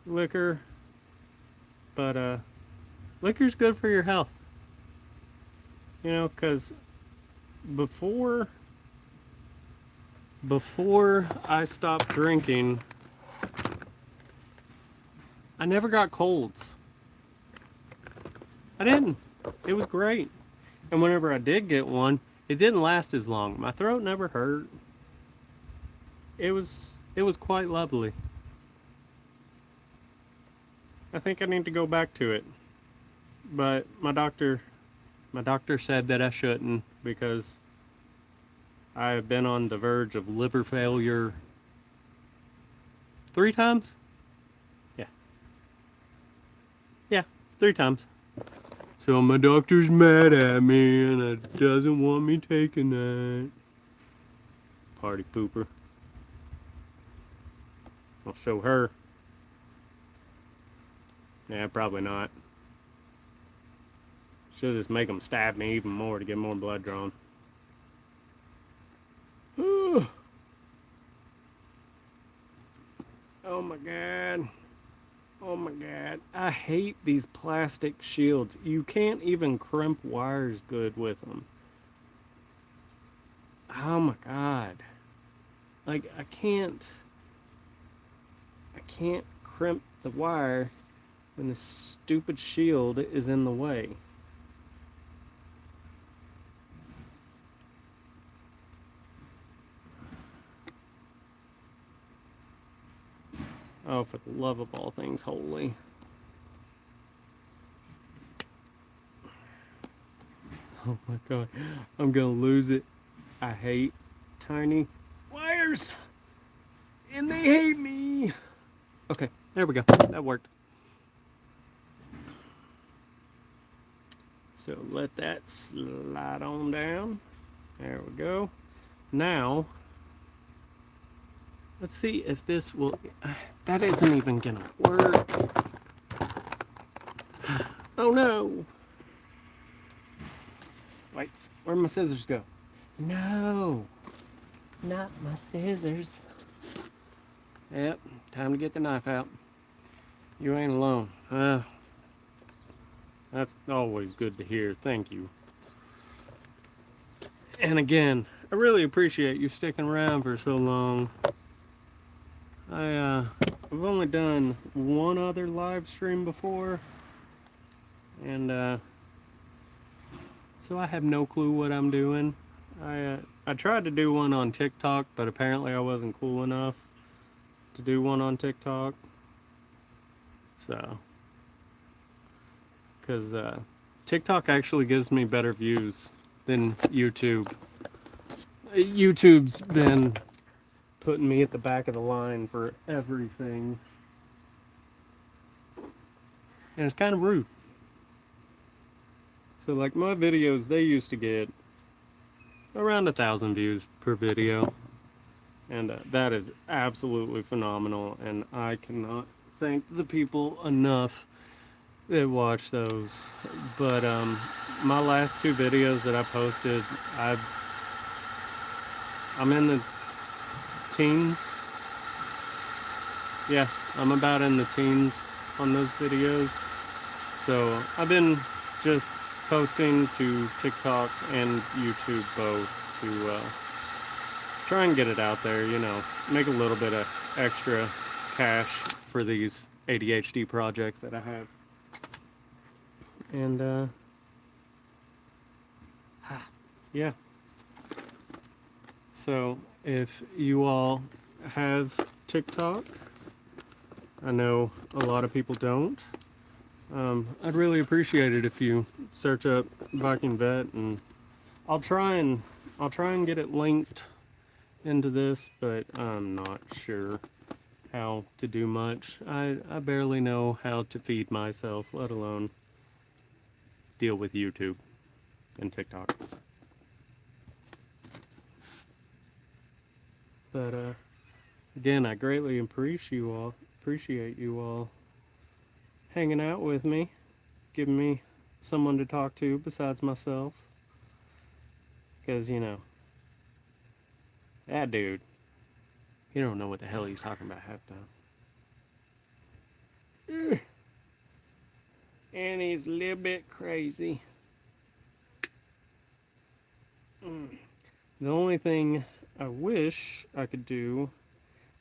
liquor, but liquor's good for your health. You know, cuz before I stopped drinking, I never got colds. I didn't. It was great. And whenever I did get one, it didn't last as long. My throat never hurt. It was quite lovely. I think I need to go back to it. But my doctor said that I shouldn't because I have been on the verge of liver failure 3 times? Yeah. Yeah, 3 times. So my doctor's mad at me and doesn't want me taking that. Party pooper. I'll show her. Yeah, probably not. She'll just make them stab me even more to get more blood drawn. Oh my god. Oh my god. I hate these plastic shields. You can't even crimp wires good with them. Oh my god. Like, I can't crimp the wire when the stupid shield is in the way. Oh, for the love of all things holy. Oh my god. I'm gonna lose it. I hate tiny wires. And they hate me. Okay, there we go. That worked. So let that slide on down. There we go. Now, let's see if this will... that isn't even gonna work. Oh no. Wait, where'd my scissors go? No, not my scissors. Yep, time to get the knife out. You ain't alone. That's always good to hear. Thank you. And again, I really appreciate you sticking around for so long. I've only done one other live stream before, and so I have no clue what I'm doing. I tried to do one on TikTok, but apparently I wasn't cool enough to do one on TikTok. So, because TikTok actually gives me better views than YouTube. YouTube's been putting me at the back of the line for everything. And it's kind of rude. So like my videos, they used to get around 1,000 views per video, and that is absolutely phenomenal, and I cannot thank the people enough that watch those. But my last 2 videos that I posted, I'm in the teens. Yeah, I'm about in the teens on those videos. So I've been just posting to TikTok and YouTube both to try and get it out there, you know, make a little bit of extra cash for these ADHD projects that I have. And yeah. So if you all have TikTok, I know a lot of people don't. I'd really appreciate it if you search up Viking Vet, and I'll try and get it linked into this, but I'm not sure how to do much. I barely know how to feed myself, let alone deal with YouTube and TikTok. But again, I greatly appreciate you all hanging out with me, giving me someone to talk to besides myself. Because, you know, that dude, he don't know what the hell he's talking about half the time. And he's a little bit crazy. The only thing I wish I could do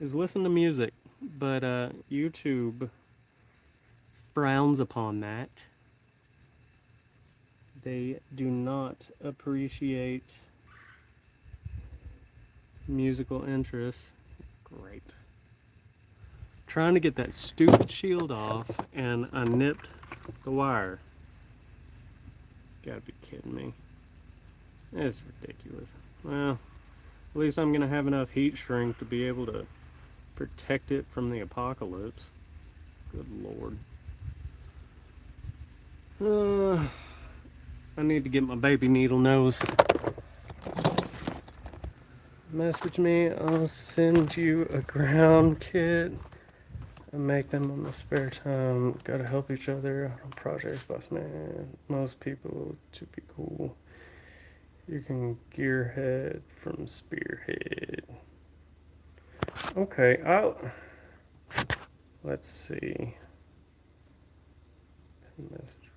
is listen to music, but YouTube frowns upon that. They do not appreciate musical interests. Great. Trying to get that stupid shield off, and I nipped the wire. Gotta be kidding me. It's ridiculous. Well, at least I'm gonna have enough heat shrink to be able to protect it from the apocalypse. Good lord. I need to get my baby needle nose. Message me, I'll send you a ground kit. I make them in my spare time. Gotta help each other out on projects, boss man. Most people to be cool. You can gearhead from spearhead. Okay, let's see. Message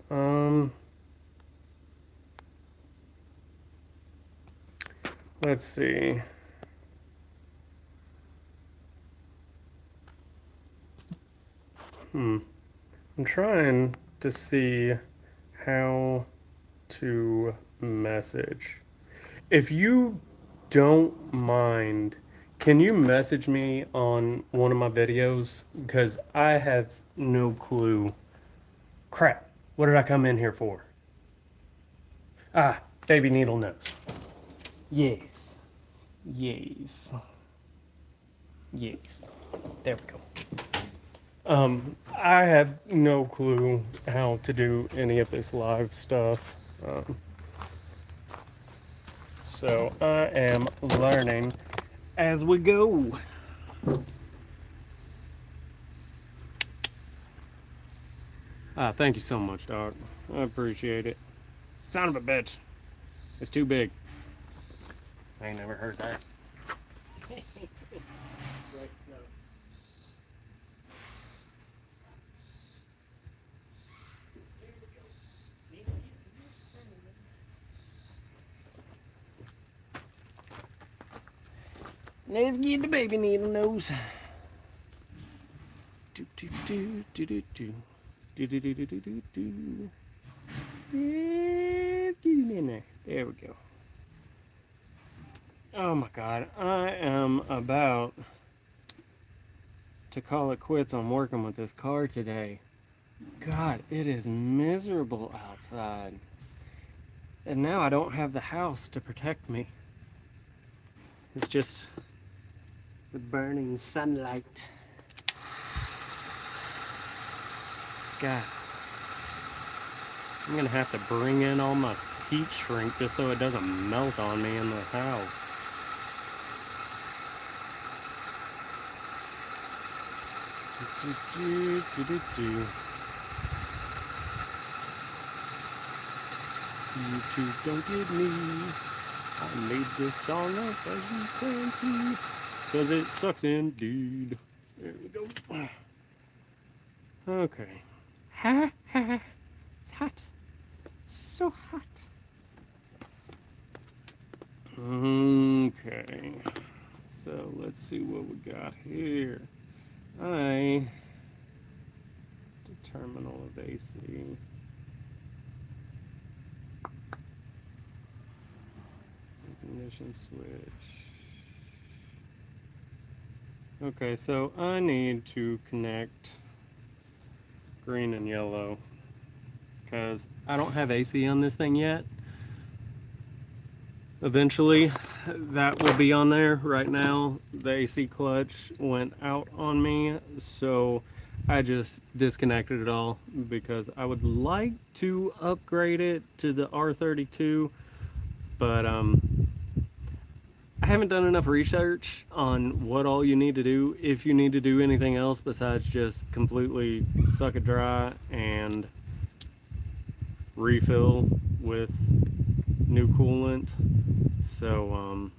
moderator. Let's see. I'm trying to see how to message. If you don't mind, can you message me on one of my videos? Because I have no clue. Crap, what did I come in here for? Ah, baby needle nose. Yes. Yes. Yes. There we go. I have no clue how to do any of this live stuff. So I am learning as we go. Thank you so much, Doc. I appreciate it. Son of a bitch. It's too big. I ain't never heard that. Let's get the baby needle nose. Do do do do do do do do do do do do do. Let's get him in there. There we go. Oh my God, I am about to call it quits on working with this car today. God, it is miserable outside. And now I don't have the house to protect me. It's just the burning sunlight. God. I'm gonna have to bring in all my heat shrink just so it doesn't melt on me in the house. YouTube, don't get me. I made this song up, as you can see, because it sucks indeed. There we go. Okay. Ha ha. It's hot. So hot. Okay. So let's see what we got here. Terminal of AC. Ignition switch. Okay, so I need to connect green and yellow because I don't have AC on this thing yet. Eventually that will be on there. Right now the AC clutch went out on me, so I just disconnected it all because I would like to upgrade it to the R32, but I haven't done enough research on what all you need to do if you need to do anything else besides just completely suck it dry and refill with new coolant. So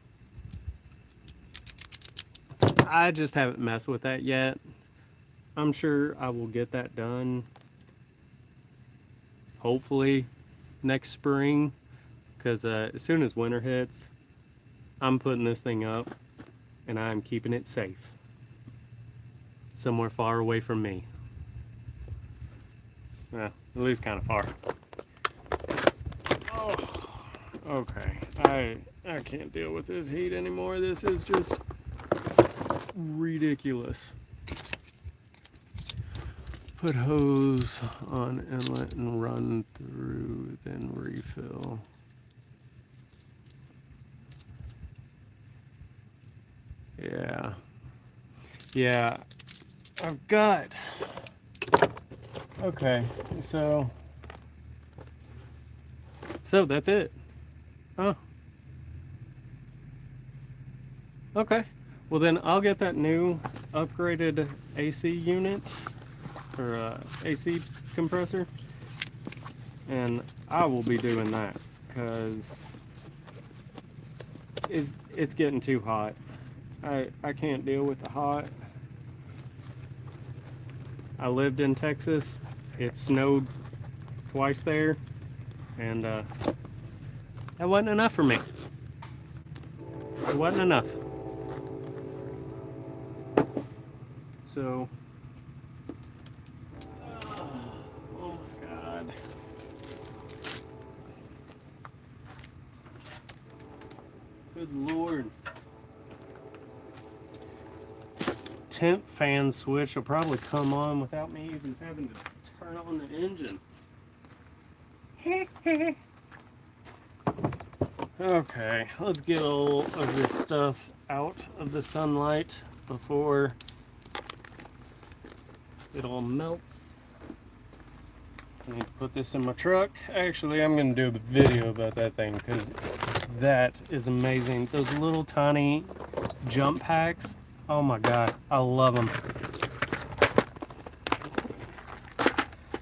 I just haven't messed with that yet. I'm sure I will get that done hopefully next spring, because as soon as winter hits, I'm putting this thing up and I'm keeping it safe somewhere far away from me. Well, at least kind of far. Oh, okay. I can't deal with this heat anymore. This is just ridiculous. Put hose on inlet and run through, then refill. Yeah, I've got, okay, so that's it. Oh, okay, well then I'll get that new upgraded AC unit, or AC compressor, and I will be doing that because it's getting too hot. I can't deal with the hot. I lived in Texas. It snowed twice there, and that wasn't enough for me. It wasn't enough. So, oh my God. Good Lord. Temp fan switch will probably come on without me even having to turn on the engine. Okay, let's get all of this stuff out of the sunlight before it all melts. I need to put this in my truck. Actually, I'm going to do a video about that thing because that is amazing. Those little tiny jump packs. Oh my God, I love them.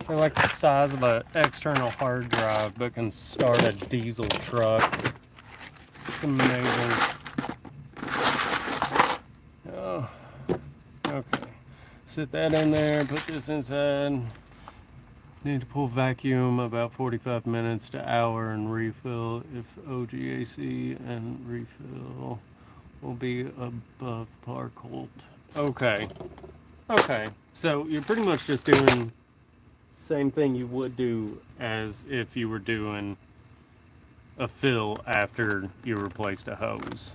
They're like the size of an external hard drive, but can start a diesel truck. It's amazing. Oh, okay. Sit that in there, put this inside. Need to pull vacuum about 45 minutes to hour and refill if OGAC and refill will be above par cold. Okay. Okay. So you're pretty much just doing same thing you would do as if you were doing a fill after you replaced a hose.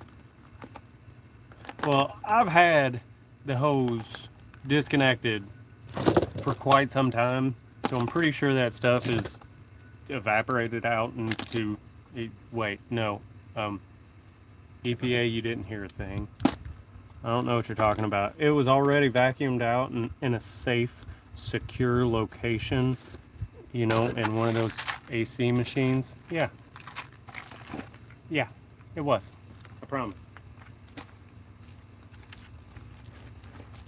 Well, I've had the hose disconnected for quite some time, so I'm pretty sure that stuff is evaporated out into, wait, no, EPA, you didn't hear a thing. I don't know what you're talking about. It was already vacuumed out and in a safe, secure location you know, in one of those AC machines. Yeah. Yeah, it was. I promise.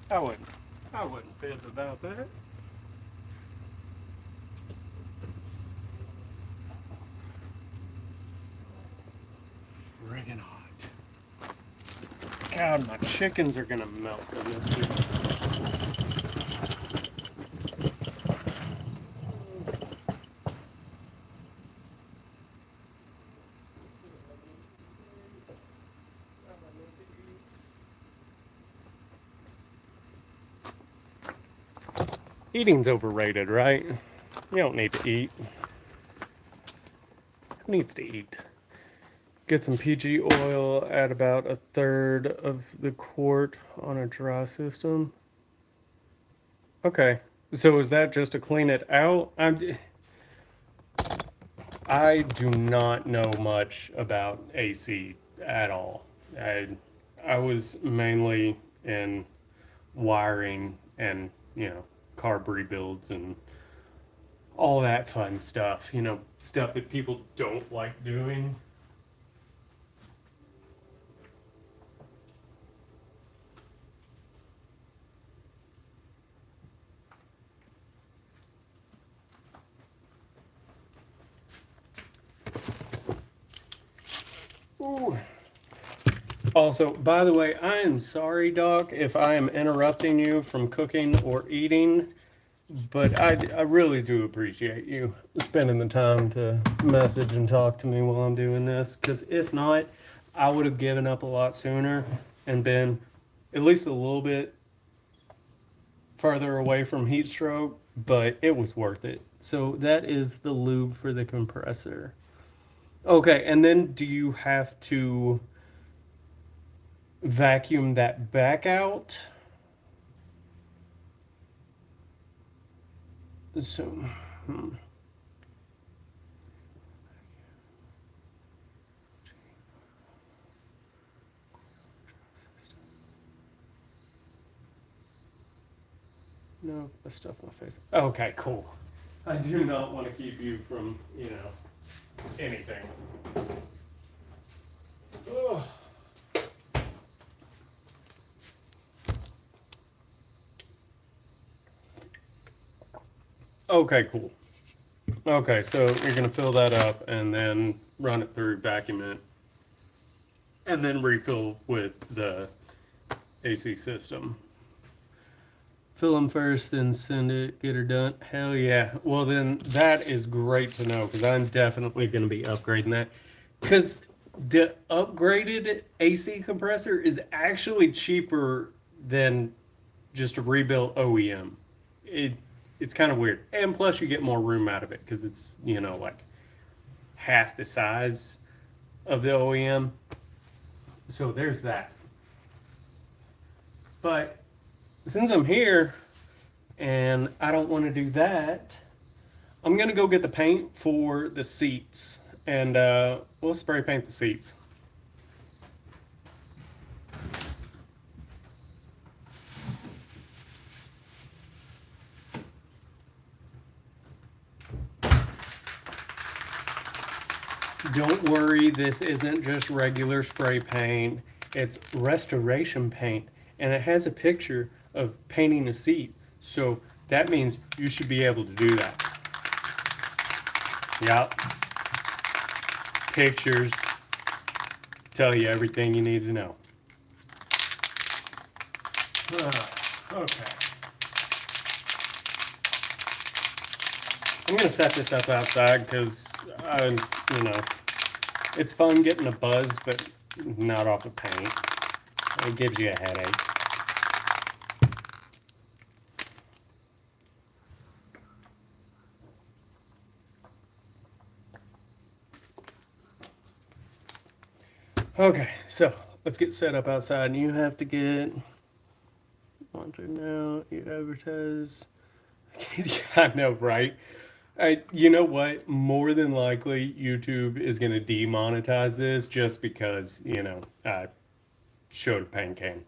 I wouldn't. I wouldn't fib about that. Friggin' hot. God, my chickens are gonna melt in this dude. Eating's overrated, right? You don't need to eat. Who needs to eat? Get some PG oil, add about a third of the quart on a dry system. Okay, so is that just to clean it out? I do not know much about AC at all. I was mainly in wiring and, you know, carb rebuilds and all that fun stuff, you know, stuff that people don't like doing. Ooh. Also, by the way, I am sorry, Doc, if I am interrupting you from cooking or eating, but I really do appreciate you spending the time to message and talk to me while I'm doing this, because if not, I would have given up a lot sooner and been at least a little bit farther away from heat stroke, but it was worth it. So that is the lube for the compressor. Okay, and then do you have to vacuum that back out? So, hmm. No, I stuffed my face. Okay, cool. I do not want to keep you from, you know, anything. Ugh. Okay, cool. Okay, so you're gonna fill that up and then run it through, vacuum it, and then refill with the AC system. Fill them first, then send it, get her done. Hell yeah. Well, then that is great to know because I'm definitely going to be upgrading that. Because the upgraded AC compressor is actually cheaper than just a rebuilt OEM. It, it's kind of weird. And plus, you get more room out of it because it's, you know, like half the size of the OEM. So there's that. But since I'm here and I don't want to do that, I'm gonna go get the paint for the seats and we'll spray paint the seats. Don't worry, this isn't just regular spray paint, it's restoration paint and it has a picture of painting a seat. So that means you should be able to do that. Yep. Pictures tell you everything you need to know. Okay. I'm gonna set this up outside because you know, it's fun getting a buzz, but not off of paint. It gives you a headache. Okay, so let's get set up outside, and you have to get launcher now. You advertise. I know, right? You know what? More than likely, YouTube is going to demonetize this just because, you know, I showed a paint can.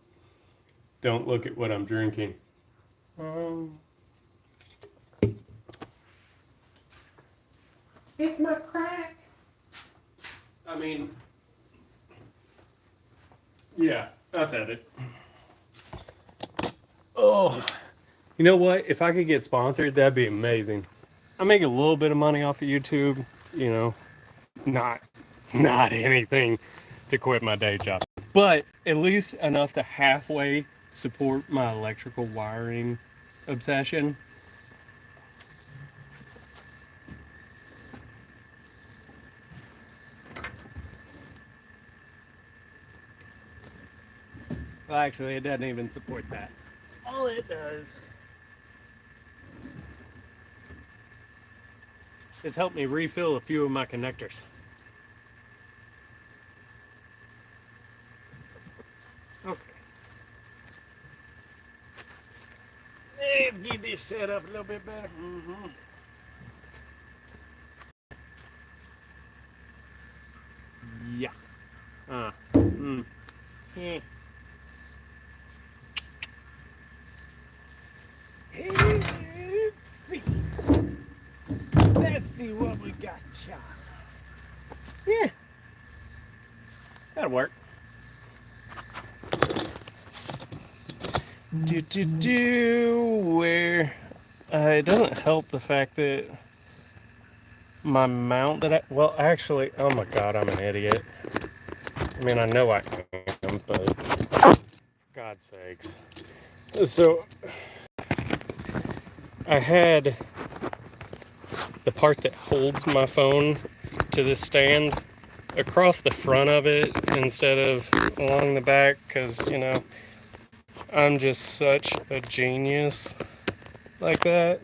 Don't look at what I'm drinking. Um, It's my crack. I mean, yeah, I said it. Oh, you know what? If I could get sponsored, that'd be amazing. I make a little bit of money off of YouTube, you know, not not anything to quit my day job, but at least enough to halfway support my electrical wiring obsession. Well, actually, it doesn't even support that. All it does is help me refill a few of my connectors. Okay. Let's get this set up a little bit better. Yeah. Yeah. Let's see. Let's see what we got, child. Yeah. That'll work. Where it doesn't help the fact that my mount that well, actually, oh my god, I'm an idiot. I mean, I know I am, but God's sakes. So I had the part that holds my phone to this stand across the front of it instead of along the back, because, you know, I'm just such a genius like that.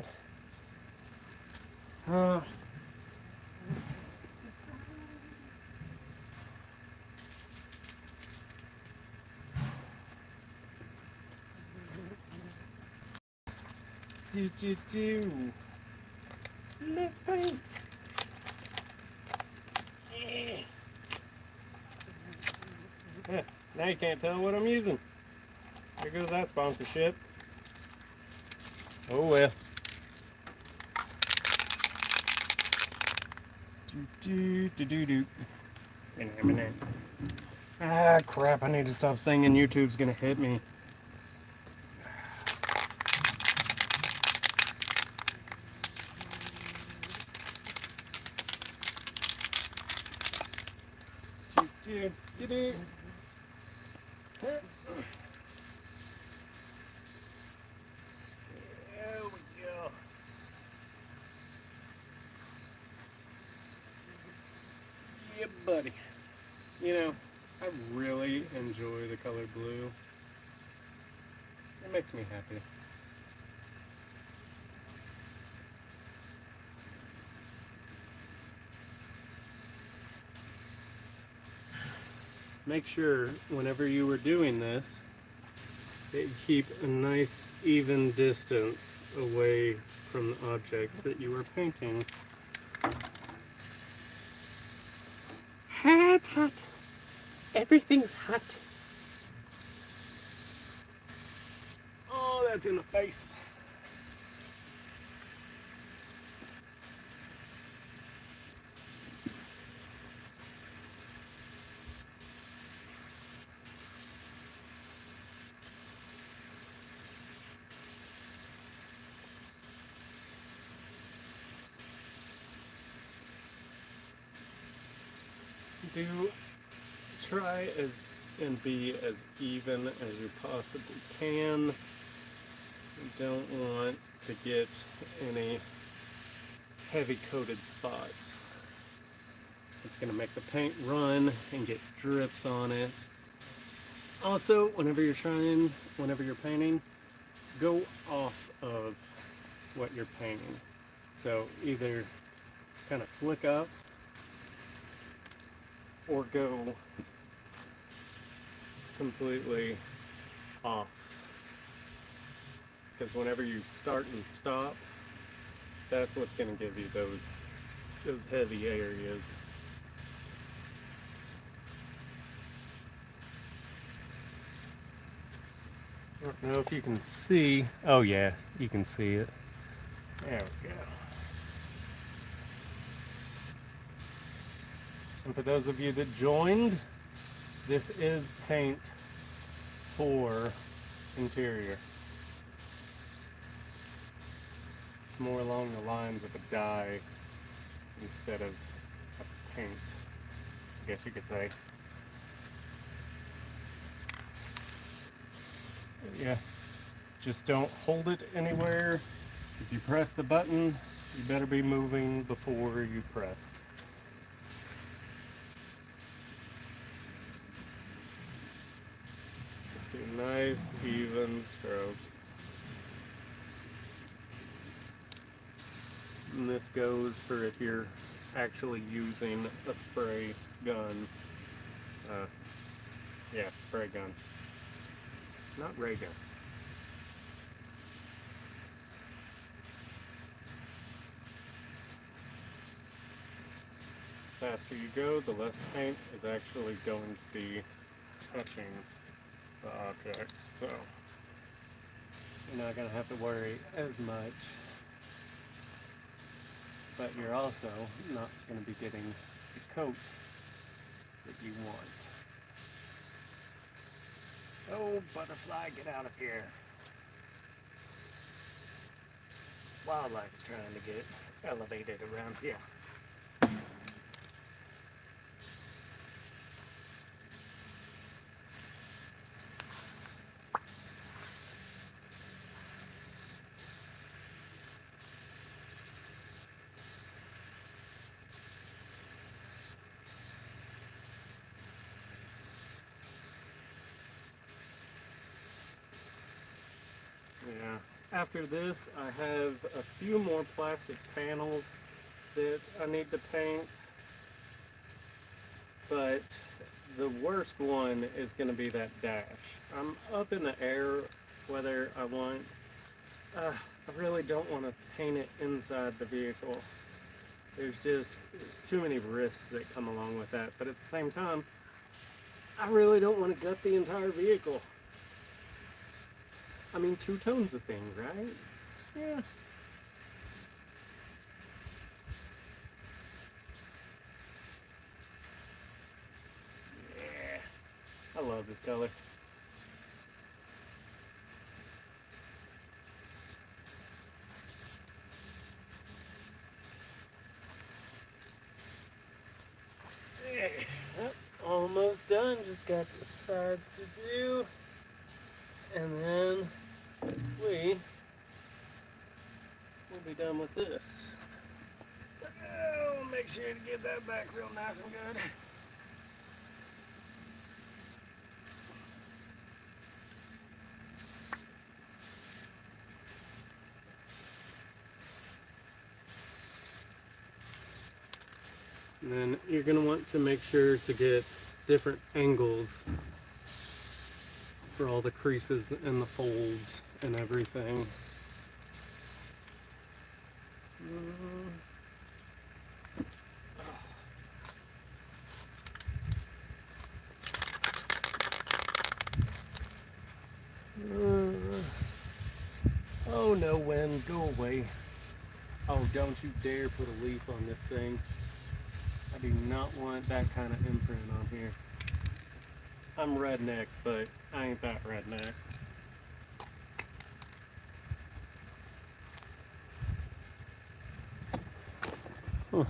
Let's paint. Yeah, now you can't tell what I'm using. There goes that sponsorship. Oh well. Ah, crap, I need to stop singing. YouTube's gonna hit me. There we go. Yeah, buddy. You know, I really enjoy the color blue. It makes me happy. Make sure whenever you were doing this that you keep a nice even distance away from the object that you were painting. Hot, hot. Everything's hot. Oh, that's in the face. Do try and be as even as you possibly can. You don't want to get any heavy coated spots. It's going to make the paint run and get drips on it. Also, whenever you're painting, go off of what you're painting. So either kind of flick up or go completely off. Because whenever you start and stop, that's what's going to give you those heavy areas. I don't know if you can see. Oh yeah, you can see it. There we go. And for those of you that joined, this is paint for interior. It's more along the lines of a dye instead of a paint, I guess you could say. Yeah, just don't hold it anywhere. If you press the button, you better be moving before you press. Just do nice, even strokes. And this goes for if you're actually using a spray gun. Yeah, spray gun. Not ray gun. The faster you go, the less paint is actually going to be touching the object. So you're not going to have to worry as much. But you're also not going to be getting the coat that you want. Oh, butterfly, get out of here. Wildlife's trying to get elevated around here. Yeah. After this, I have a few more plastic panels that I need to paint, but the worst one is going to be that dash. I'm up in the air whether I want, I really don't want to paint it inside the vehicle. There's too many risks that come along with that, but at the same time, I really don't want to gut the entire vehicle. I mean, two tones of things, right? Yeah. Yeah. I love this color. Hey, almost done. Just got the sides to do. And then we'll be done with this. Oh, make sure to get that back real nice and good. And then you're going to want to make sure to get different angles for all the creases and the folds and everything. Oh no, wind, go away. Oh, don't you dare put a leaf on this thing. I do not want that kind of imprint on here. I'm redneck, but I ain't that redneck. Huh.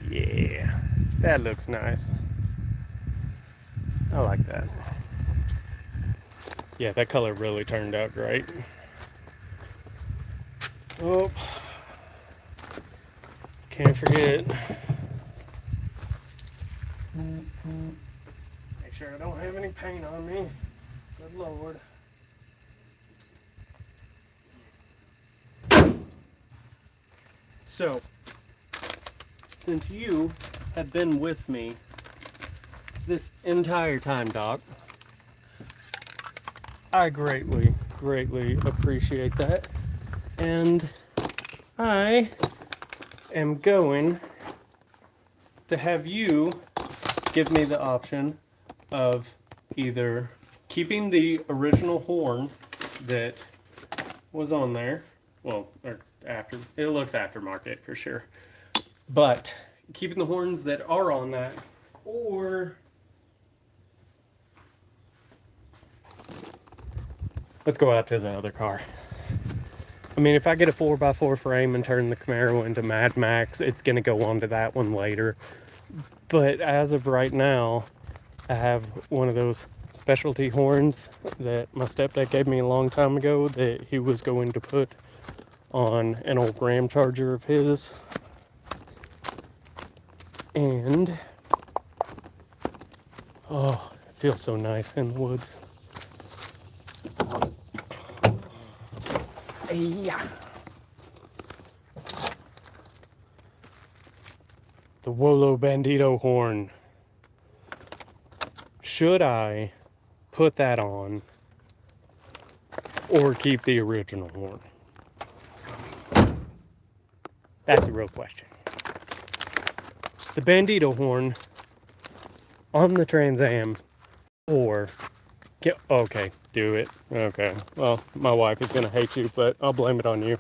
Yeah, that looks nice. I like that. Yeah, that color really turned out great. Oh, can't forget. Make sure I don't have any paint on me. Good Lord. So, since you have been with me this entire time, Doc, I greatly appreciate that. And I am going to have you give me the option of either keeping the original horn that was on there, well, or it looks aftermarket for sure. But keeping the horns that are on that, or let's go out to the other car. I mean, if I get a 4x4 frame and turn the Camaro into Mad Max, it's going to go on to that one later. But as of right now, I have one of those specialty horns that my stepdad gave me a long time ago that he was going to put on an old Ram Charger of his. And, oh, it feels so nice in the woods. Yeah. The Wolo Bandito horn. Should I put that on or keep the original horn? That's the real question. The Bandito horn on the Trans Am, or okay, do it. Okay, well, my wife is gonna hate you, but I'll blame it on you.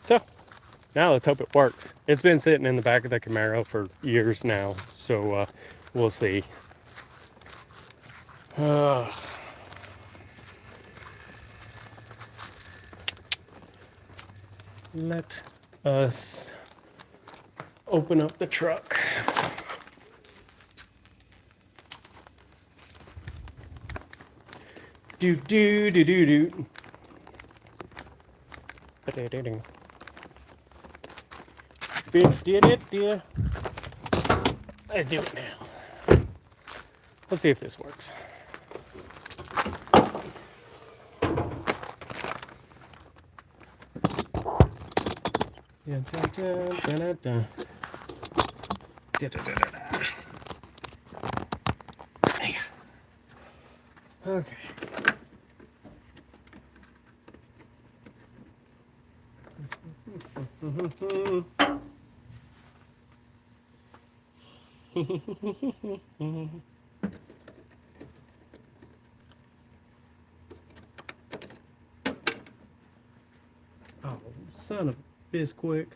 So now let's hope it works. It's been sitting in the back of the Camaro for years now, so we'll see. Let us open up the truck. Do do do do do. Let's do it now. Let's see if this works. Okay. Oh, son of a bisquick.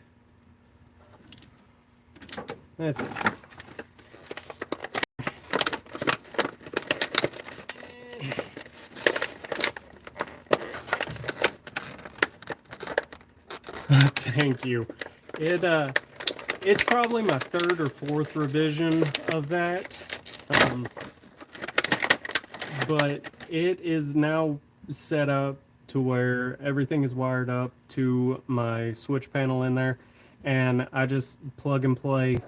That's it. Thank you. It's probably my third or fourth revision of that, but it is now set up to where everything is wired up to my switch panel in there, and I just plug and play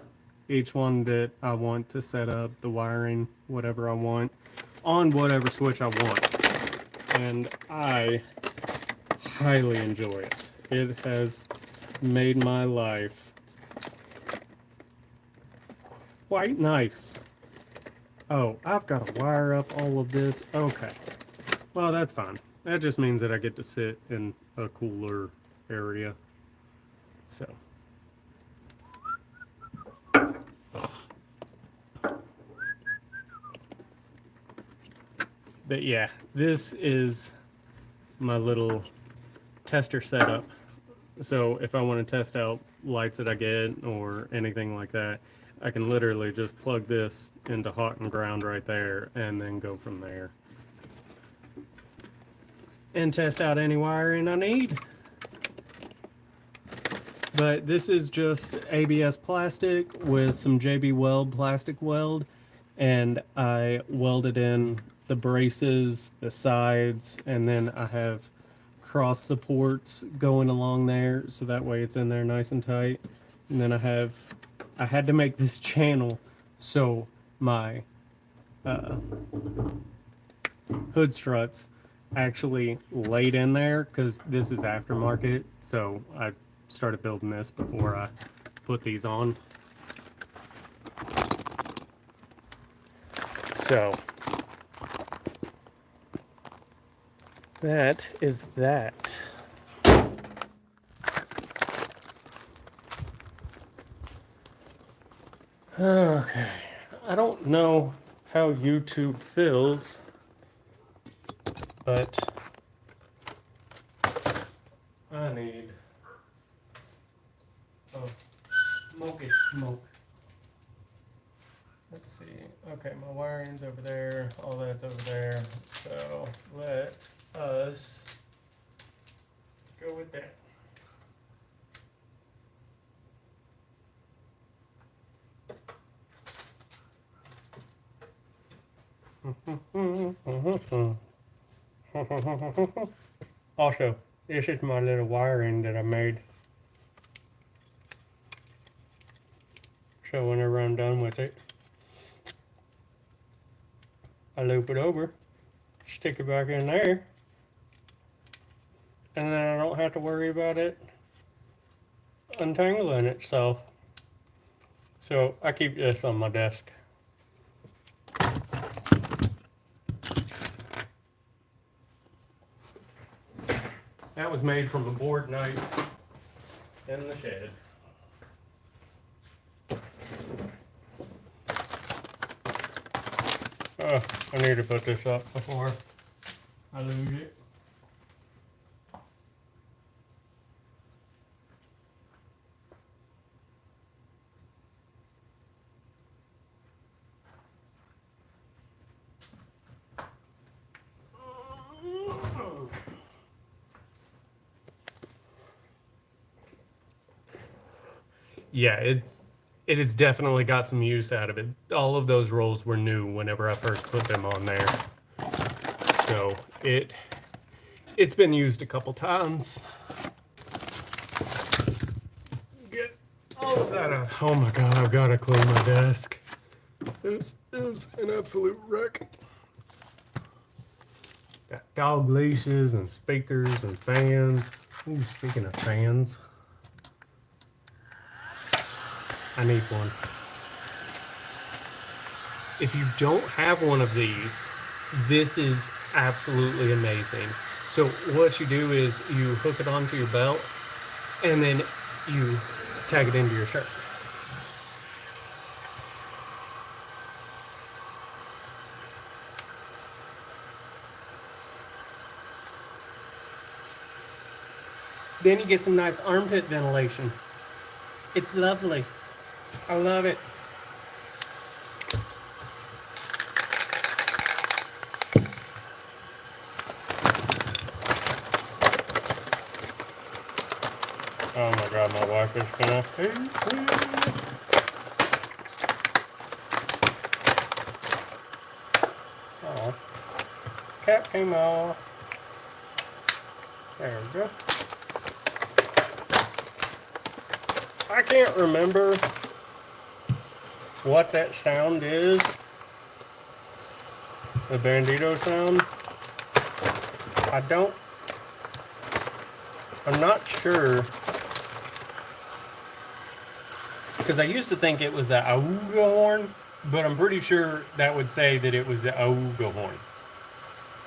each one that I want to set up, the wiring, whatever I want, on whatever switch I want, and I highly enjoy it. It has made my life quite nice. Oh, I've got to wire up all of this. Okay. Well, that's fine. That just means that I get to sit in a cooler area. So. But yeah, this is my little tester setup. So if I want to test out lights that I get or anything like that, I can literally just plug this into hot and ground right there and then go from there and test out any wiring I need. But this is just ABS plastic with some JB Weld plastic weld, and I welded in the braces, the sides, and then I have cross supports going along there, so that way it's in there nice and tight. And then I had to make this channel so my hood struts actually laid in there, because this is aftermarket, so I started building this before I put these on. So that is that. Okay, I don't know how YouTube feels, but Smoky smoke. Let's see. Okay, my wiring's over there. All that's over there. So let us go with that. Also, this is my little wiring that I made. So whenever I'm done with it, I loop it over, stick it back in there, and then I don't have to worry about it untangling itself. So I keep this on my desk. That was made from a board knife in the shed. I need to put this up before I lose it. Yeah, it has definitely got some use out of it. All of those rolls were new whenever I first put them on there. So it's been used a couple times. Get all of that out. Oh my god, I've got to clean my desk. This is an absolute wreck. Got dog leashes and speakers and fans. Ooh, speaking of fans, I need one. If you don't have one of these, this is absolutely amazing. So what you do is you hook it onto your belt and then you tag it into your shirt. Then you get some nice armpit ventilation. It's lovely. I love it. Oh my god, my wife is gonna hate me. Oh, cap came off. There we go. I can't remember what that sound is. The bandito sound. I'm not sure. Because I used to think it was the auga horn, but I'm pretty sure that would say that it was the auga horn.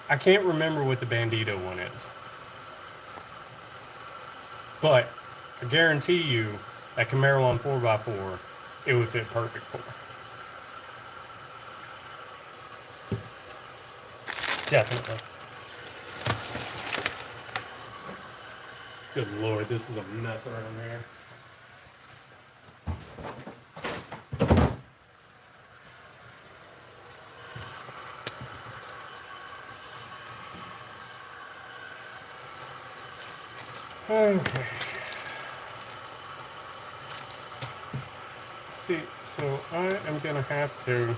I can't remember what the bandito one is. But I guarantee you that Camaro on 4x4, it would fit perfect for. Definitely. Good lord, this is a mess around here. Okay. See, so I am gonna have to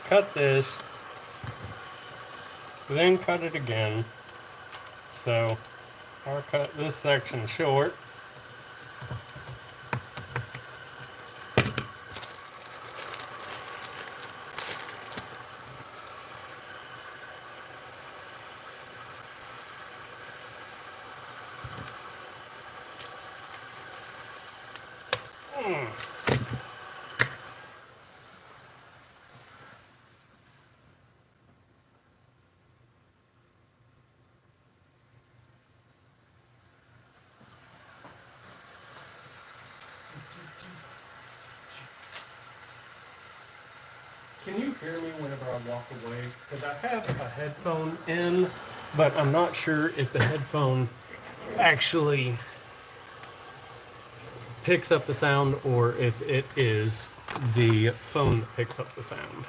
cut this, then cut it again. So I'll cut this section short. Can you hear me whenever I walk away? Because I have a headphone in, but I'm not sure if the headphone actually picks up the sound or if it is the phone that picks up the sound.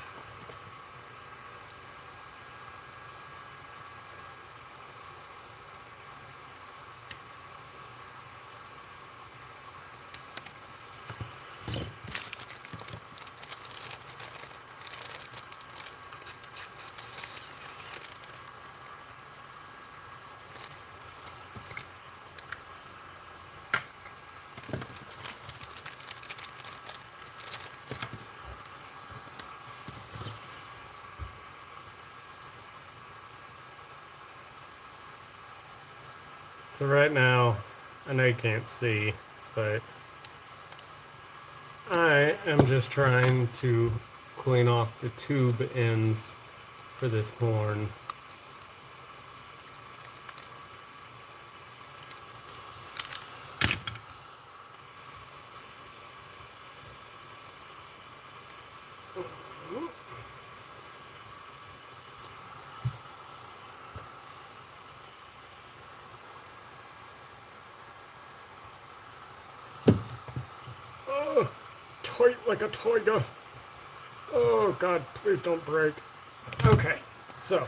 So right now, I know you can't see, but I am just trying to clean off the tube ends for this horn. Oh, tight like a tiger. Oh God, please don't break. Okay, so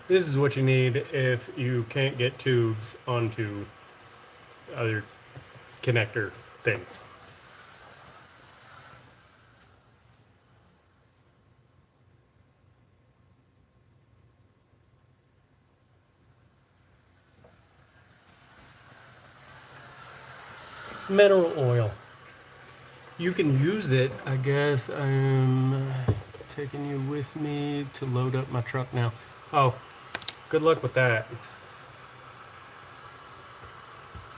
this is what you need if you can't get tubes onto other connector things. Mineral oil. You can use it, I guess. I'm taking you with me to load up my truck now. Oh, good luck with that.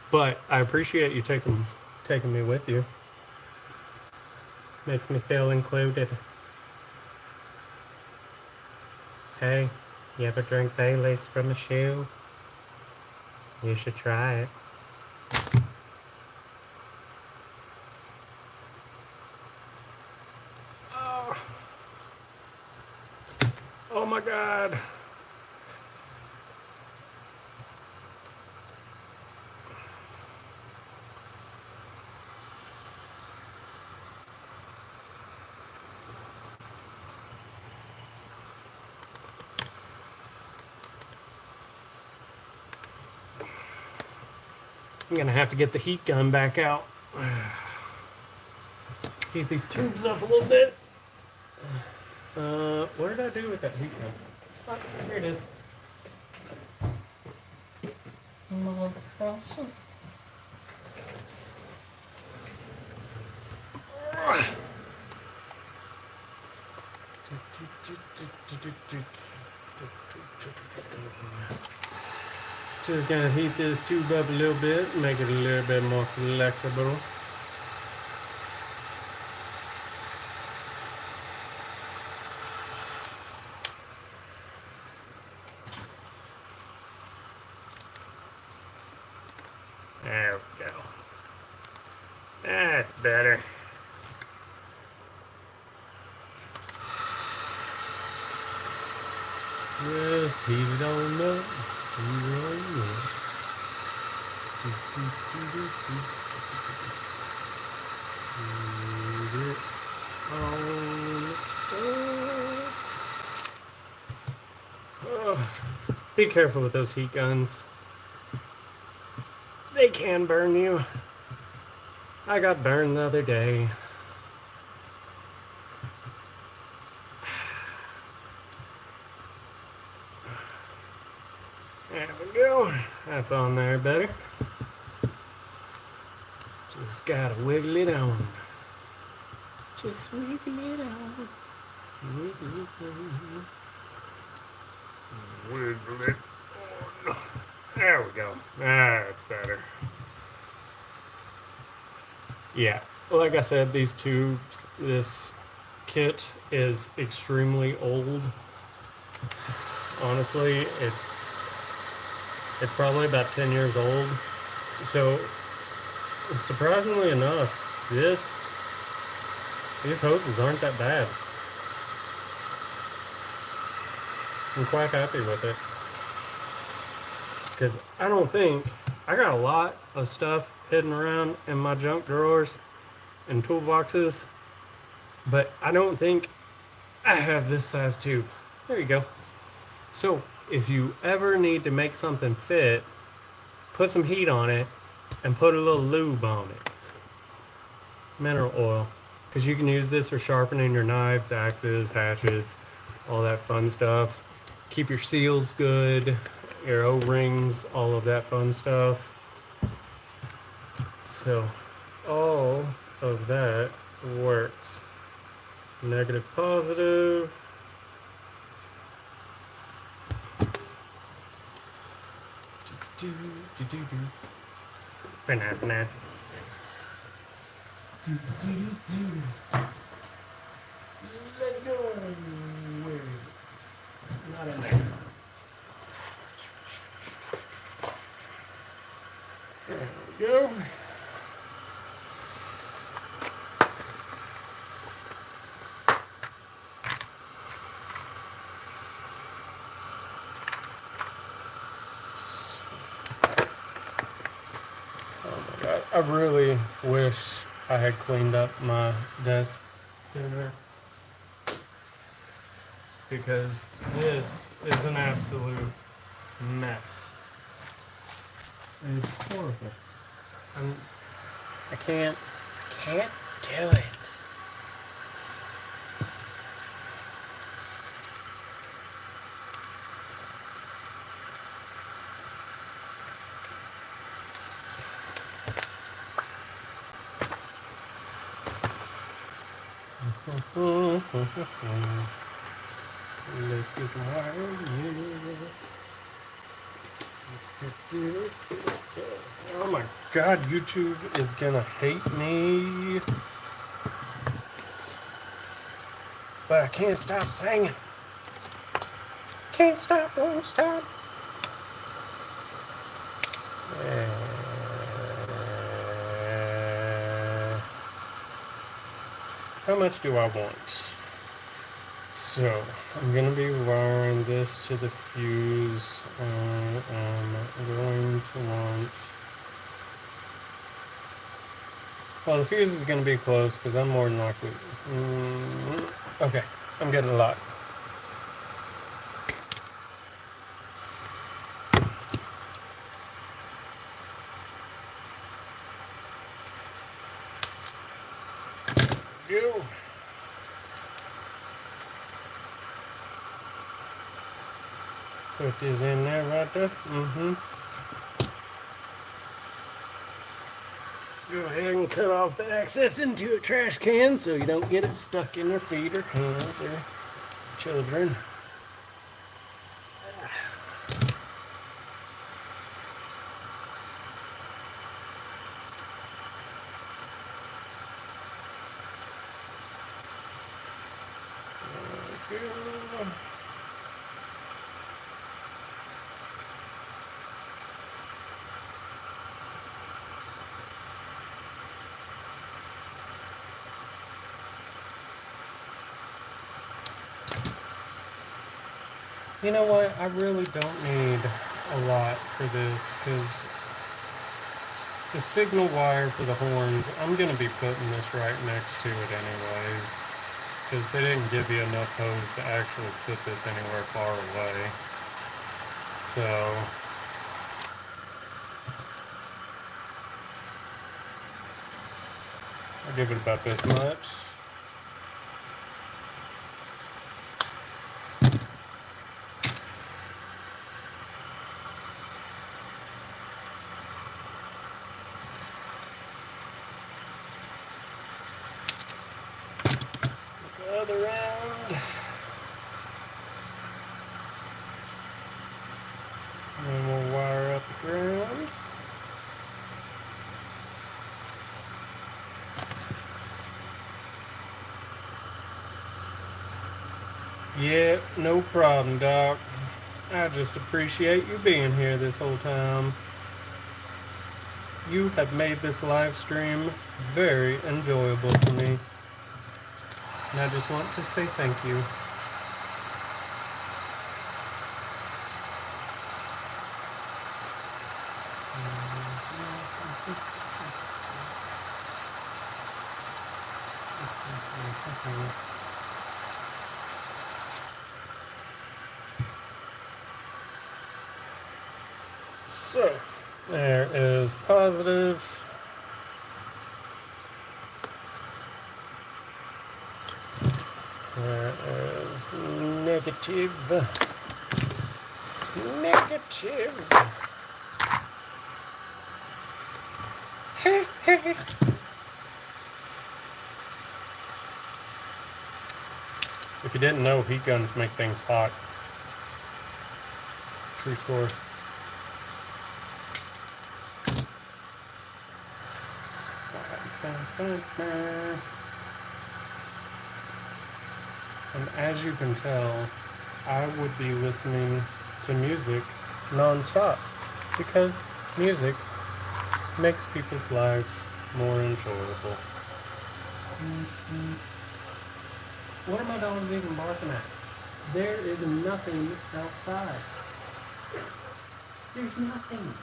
But I appreciate you taking me with you. Makes me feel included. Hey, you ever drink Bailey's from a shoe? You should try it. Oh my God. I'm gonna have to get the heat gun back out. Heat these tubes up a little bit. What did I do with that heat gun? Oh, here it is. My precious. Just gonna heat this tube up a little bit, make it a little bit more flexible. There we go. That's better. Just heat it on up. Heat it on up. Heat it on up. Oh. Be careful with those heat guns. They can burn you. I got burned the other day. There we go. That's on there better. Just gotta wiggle it on. Just wiggle it on. Wiggle it on. Wiggle it on. There we go. That's better. Yeah, like I said, these tubes, this kit is extremely old. Honestly, it's probably about 10 years old. So, surprisingly enough, these hoses aren't that bad. I'm quite happy with it. Because I don't think, I got a lot of stuff hidden around in my junk drawers and toolboxes, but I don't think I have this size tube. There you go. So if you ever need to make something fit, put some heat on it and put a little lube on it. Mineral oil. Because you can use this for sharpening your knives, axes, hatchets, all that fun stuff. Keep your seals good, your O-rings, all of that fun stuff. So all of that works. Negative, positive. Finna. Let's go. Where is it? Not in there. There we go. Oh my God. I really wish I had cleaned up my desk sooner, because this is an absolute mess. It is horrible. I can't do it. Let's get some wire. Oh my God, YouTube is gonna hate me. But I can't stop singing. Can't stop, won't stop. How much do I want? So, I'm going to be wiring this to the fuse. I'm going to want... Well, the fuse is going to be close because I'm more than likely... Okay, I'm getting a lot. Go. Put this in there right there. Go ahead and cut off the excess into a trash can so you don't get it stuck in your feet or hands or children. You know what? I really don't need a lot for this because the signal wire for the horns, I'm going to be putting this right next to it anyways, because they didn't give you enough hose to actually put this anywhere far away. So I'll give it about this much. Other end. And then we'll wire up the ground. Yeah, no problem, Doc. I just appreciate you being here this whole time. You have made this live stream very enjoyable for me. And I just want to say thank you. So, there is positive. There is negative. Negative. If you didn't know, heat guns make things hot. True story. And as you can tell, I would be listening to music non-stop because music makes people's lives more enjoyable. What are my dogs even barking at? There is nothing outside. There's nothing.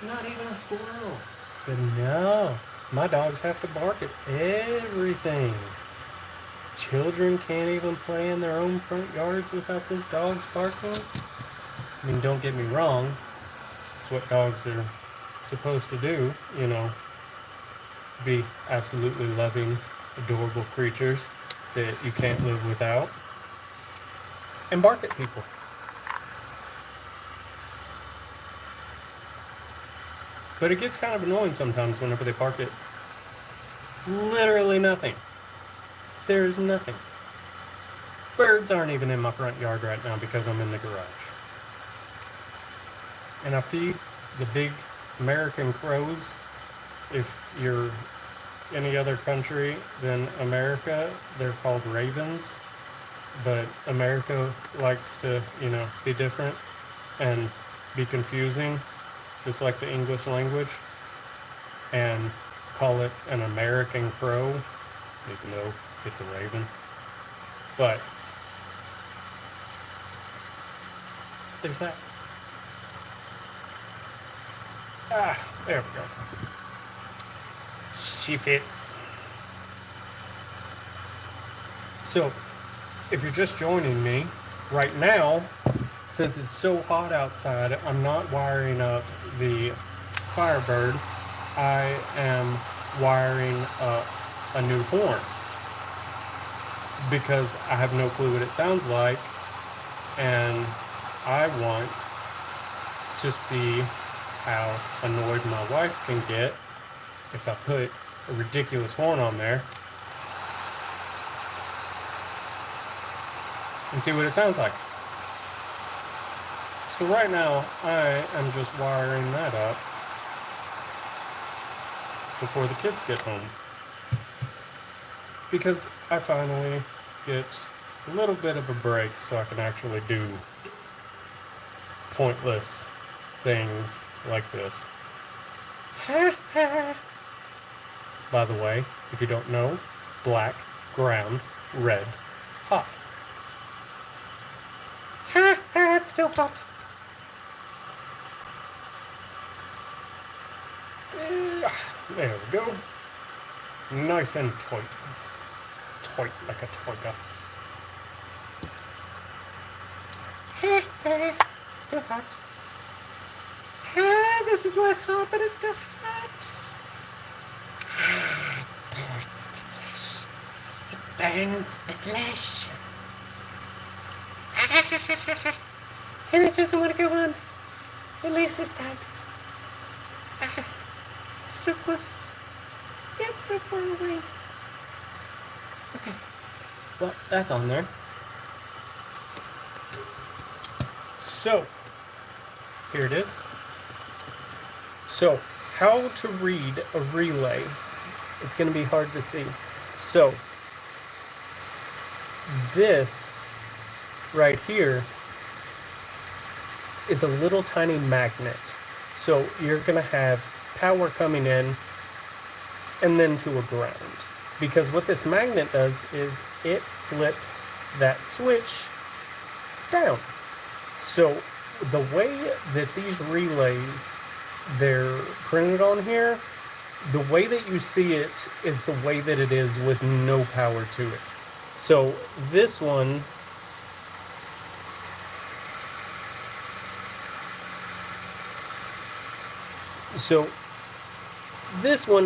Not even a squirrel. But no, my dogs have to bark at everything. Children can't even play in their own front yards without those dogs barking. I mean, don't get me wrong. It's what dogs are supposed to do, you know. Be absolutely loving, adorable creatures that you can't live without. And bark at people. But it gets kind of annoying sometimes whenever they bark at literally nothing. There is nothing. Birds aren't even in my front yard right now because I'm in the garage. And I feed the big American crows. If you're any other country than America, they're called ravens. But America likes to, you know, be different and be confusing, just like the English language, and call it an American crow, even though it's a raven. But there's that. There we go. She fits. So, if you're just joining me, right now, since it's so hot outside, I'm not wiring up the Firebird. I am wiring up a new horn because I have no clue what it sounds like, and I want to see how annoyed my wife can get if I put a ridiculous horn on there and see what it sounds like. So right now I am just wiring that up before the kids get home, because I finally get a little bit of a break so I can actually do pointless things like this. By the way, if you don't know, black, ground, red, hot. It's still hot. There we go. Nice and tight. Tight like a tiger. Still hot. This is less hot, but it's still hot. It burns the flesh. It burns the flesh. And it doesn't want to go on. At least this time. So close. Yet so far away. Okay. Well, that's on there. So, here it is. So, how to read a relay. It's going to be hard to see. So, this right here is a little tiny magnet. So, you're going to have power coming in and then to a ground. Because what this magnet does is it flips that switch down. So the way that these relays, they're printed on here, the way that you see it is the way that it is with no power to it. So this one,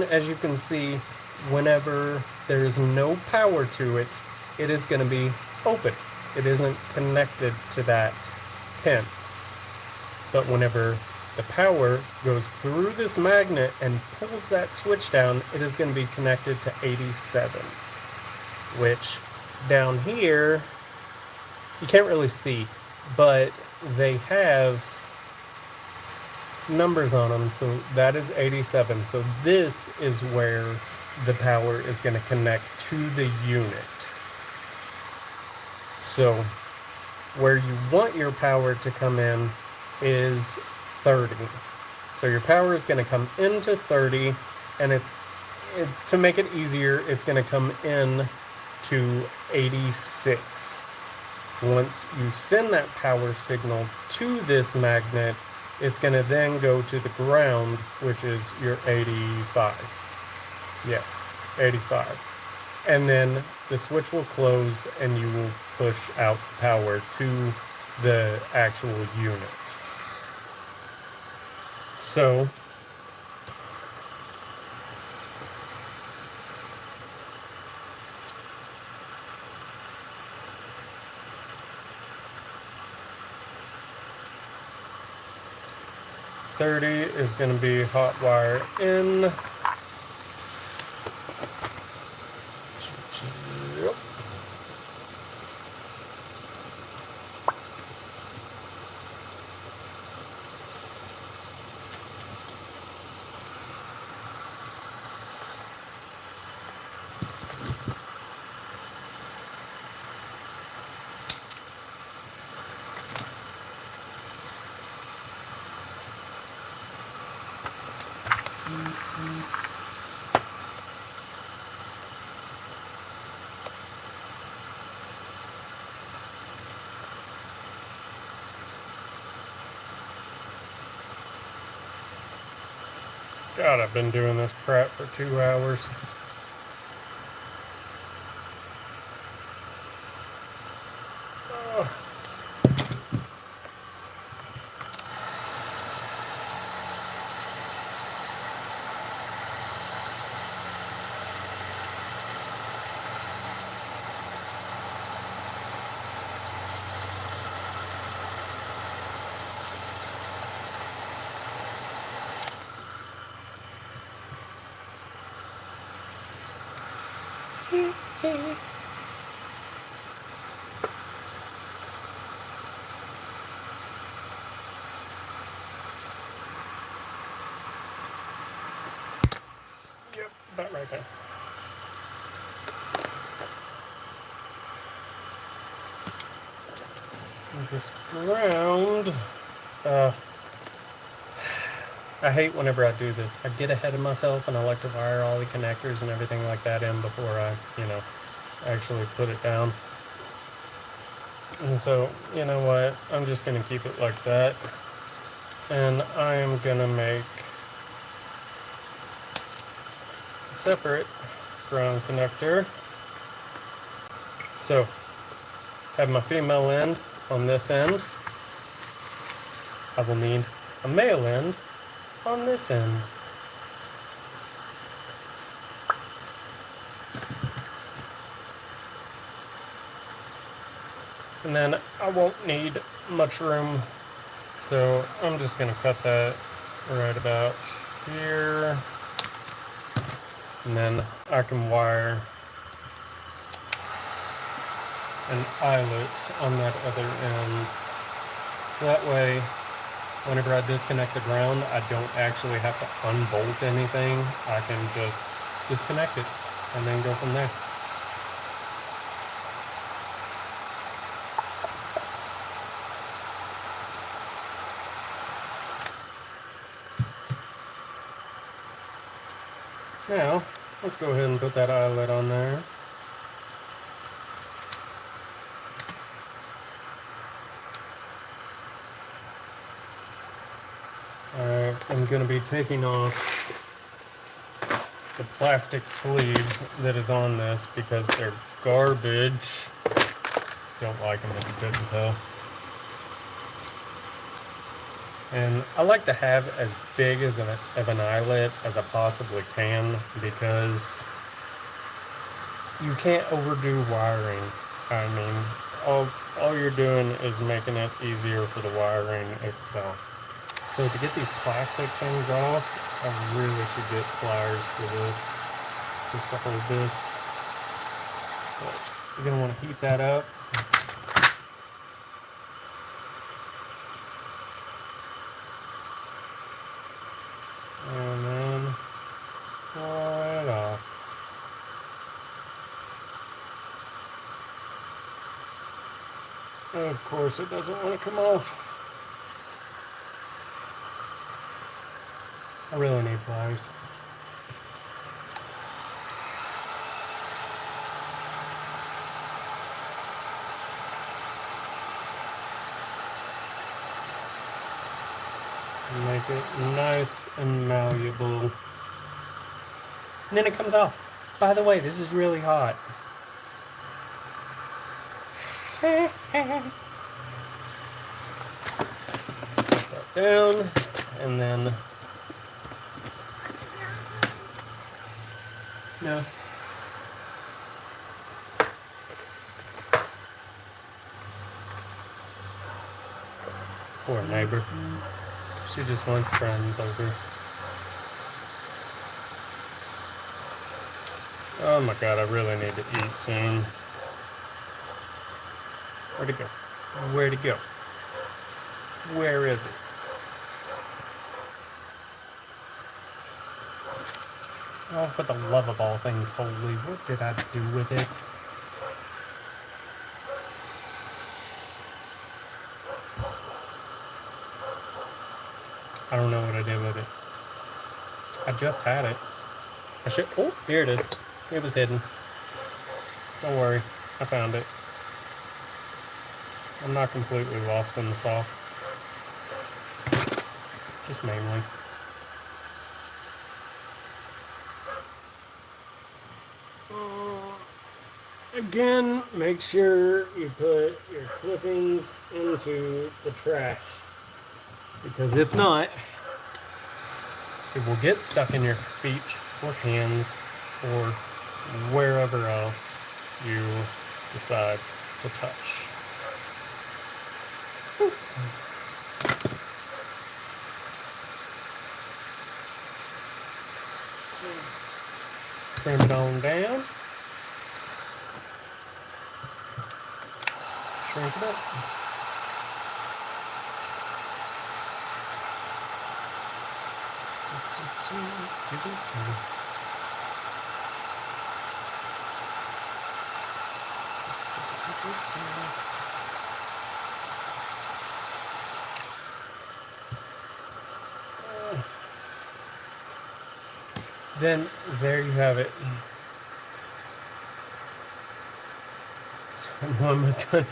as you can see, whenever there is no power to it, it is going to be open. It isn't connected to that pin. But whenever the power goes through this magnet and pulls that switch down, it is going to be connected to 87, which down here you can't really see, but they have numbers on them, so that is 87. So this is where the power is going to connect to the unit. So where you want your power to come in is 30. So your power is going to come into 30, and to make it easier, it's going to come in to 86. Once you send that power signal to this magnet, it's going to then go to the ground, which is your 85. Yes, 85. And then the switch will close and you will push out power to the actual unit. So $30 is going to be hot wire in. Yep. God, I've been doing this crap for 2 hours. Yep, about right there. This ground, I hate whenever I do this. I get ahead of myself and I like to wire all the connectors and everything like that in before I, actually put it down. And so, you know what? I'm just going to keep it like that. And I am going to make a separate ground connector. So, have my female end on this end. I will need a male end on this end. And then I won't need much room, so I'm just going to cut that right about here. And then I can wire an eyelet on that other end. So that way, whenever I disconnect the ground, I don't actually have to unbolt anything. I can just disconnect it and then go from there. Now, let's go ahead and put that eyelet on there. I'm going to be taking off the plastic sleeve that is on this because they're garbage. Don't like them if you couldn't tell. And I like to have as big as of an eyelet as I possibly can because you can't overdo wiring. I mean, all you're doing is making it easier for the wiring itself. So to get these plastic things off, I really should get pliers for this, just to hold this. But you're going to want to heat that up. And then pry it off. Of course it doesn't want to come off. I really need pliers. Make it nice and malleable. And then it comes off. By the way, this is really hot. Put that down, and then no. Poor neighbor. She just wants friends over. Oh my god, I really need to eat soon. Where'd it go? Where'd it go? Where is it? Oh, for the love of all things holy, what did I do with it? I don't know what I did with it. I just had it. I should. Oh, here it is. It was hidden. Don't worry, I found it. I'm not completely lost in the sauce. Just mainly. Again, make sure you put your clippings into the trash. Because if not, it will get stuck in your feet or hands or wherever else you decide to touch. Trim it on down. Shrink it up. Then there you have it. One more time.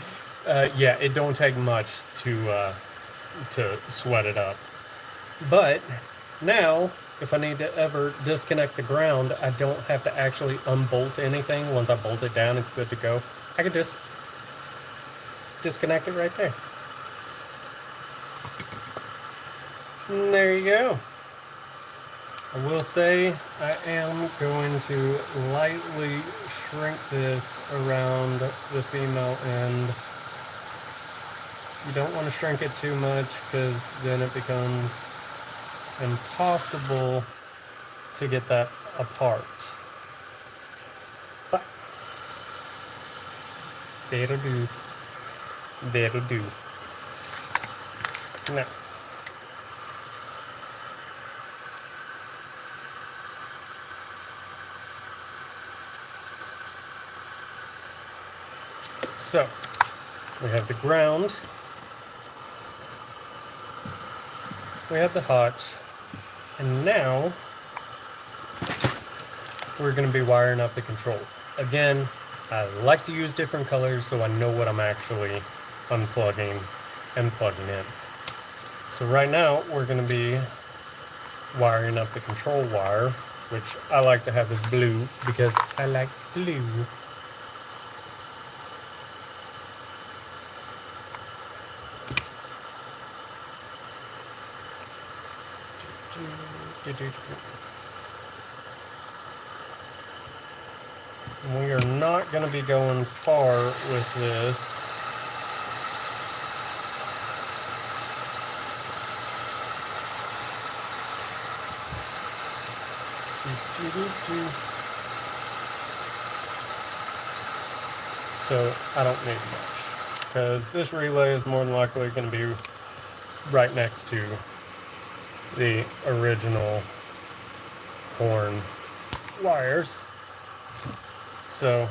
Yeah, it don't take much to sweat it up. But now, if I need to ever disconnect the ground, I don't have to actually unbolt anything. Once I bolt it down, it's good to go. I can just disconnect it right there. And there you go. I will say I am going to lightly shrink this around the female end. You don't want to shrink it too much because then it becomes impossible to get that apart. But that'll do. That'll do. Now, so we have the ground, we have the hotch, and now we're going to be wiring up the control. Again, I like to use different colors so I know what I'm actually unplugging and plugging in. So right now we're going to be wiring up the control wire which I like to have as blue because I like blue. We are not going to be going far with this. So I don't need much because this relay is more than likely going to be right next to the original horn wires. So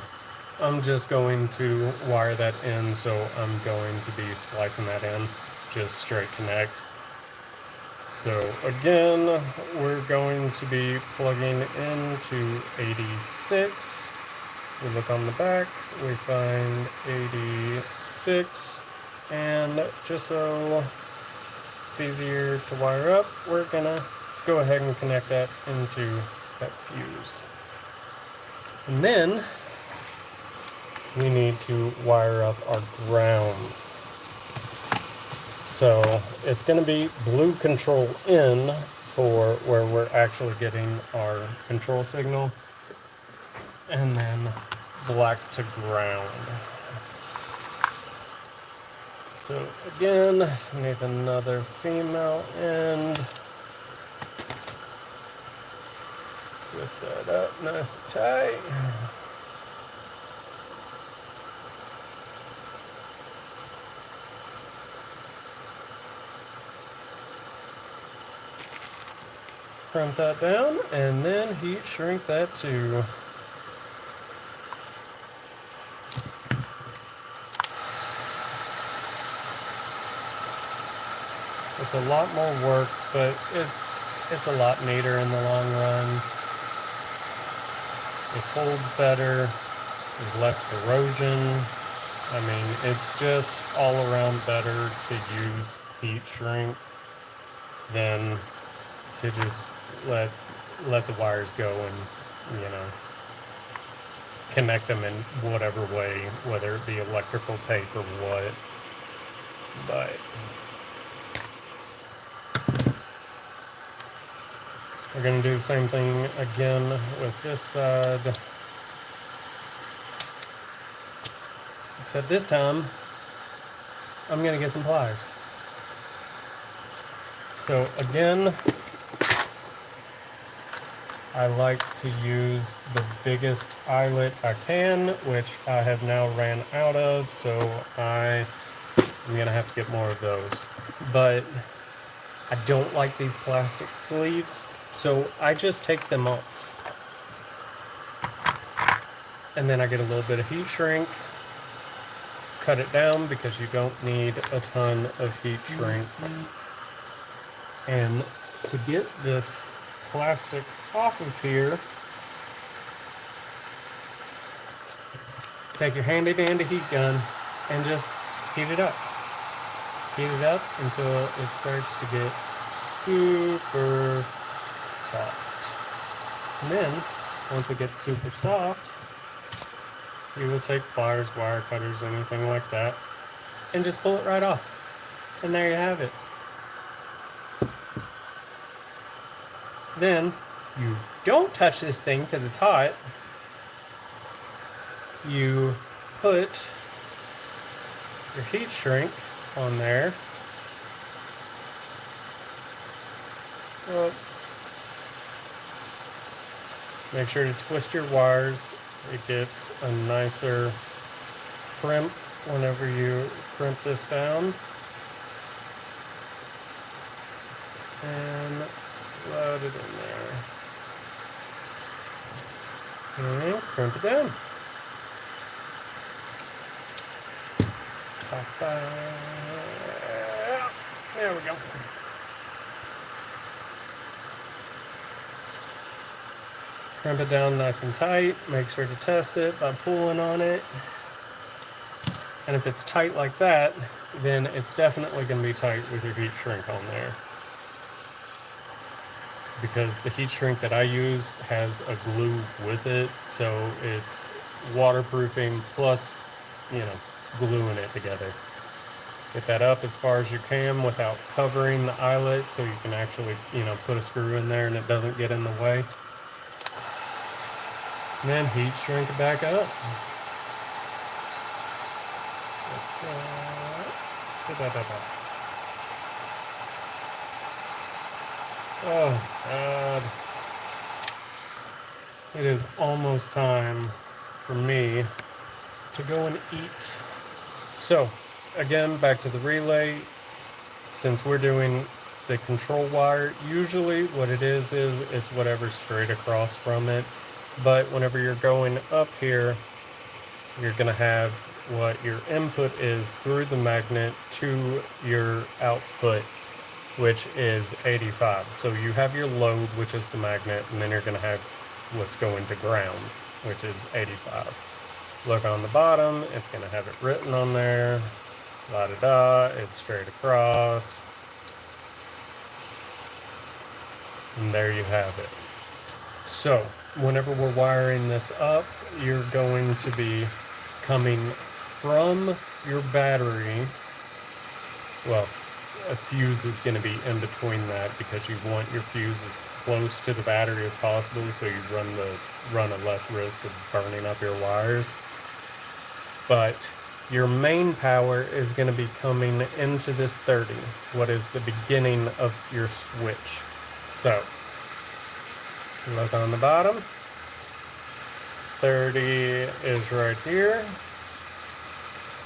I'm just going to wire that in, so I'm going to be splicing that in, just straight connect. So again, we're going to be plugging into 86. We look on the back, we find 86, and just so it's easier to wire up, we're gonna go ahead and connect that into that fuse. And then we need to wire up our ground. So it's going to be blue control in for where we're actually getting our control signal, and then black to ground. So again, need another female end. Twist that up nice and tight. Crimp that down and then heat shrink that too. It's a lot more work, but it's a lot neater in the long run. It holds better. There's less corrosion. I mean, it's just all around better to use heat shrink than to just let the wires go and, you know, connect them in whatever way, whether it be electrical tape or what. But we're going to do the same thing again with this side, except this time I'm going to get some pliers. So again, I like to use the biggest eyelet I can, which I have now ran out of, so I'm going to have to get more of those. But I don't like these plastic sleeves, so I just take them off. And then I get a little bit of heat shrink, cut it down because you don't need a ton of heat shrink. And to get this plastic off of here, take your handy dandy heat gun and just heat it up. Heat it up until it starts to get super soft. And then, once it gets super soft, you will take pliers, wire cutters, anything like that, and just pull it right off. And there you have it. Then, you don't touch this thing because it's hot. You put your heat shrink on there. Make sure to twist your wires. It gets a nicer crimp whenever you crimp this down. And slide it in there. And crimp it down. There we go. Crimp it down nice and tight. Make sure to test it by pulling on it. And if it's tight like that, then it's definitely going to be tight with your heat shrink on there. because the heat shrink that I use has a glue with it, so it's waterproofing plus, you know, gluing it together. Get that up as far as you can without covering the eyelet, so you can actually, you know, put a screw in there and it doesn't get in the way. And then heat shrink it back up. Oh God. It is almost time for me to go and eat. So, again, back to the relay. Since we're doing the control wire, usually what it is it's whatever's straight across from it. But whenever you're going up here, you're going to have what your input is through the magnet to your output, which is 85. So you have your load, which is the magnet, and then you're going to have what's going to ground, which is 85. Look on the bottom, it's going to have it written on there, la-da-da, it's straight across, and there you have it. So whenever we're wiring this up, you're going to be coming from your battery. Well, a fuse is going to be in between that because you want your fuse as close to the battery as possible, so you run a less risk of burning up your wires. But your main power is going to be coming into this 30, what is the beginning of your switch. So look on the bottom, 30 is right here,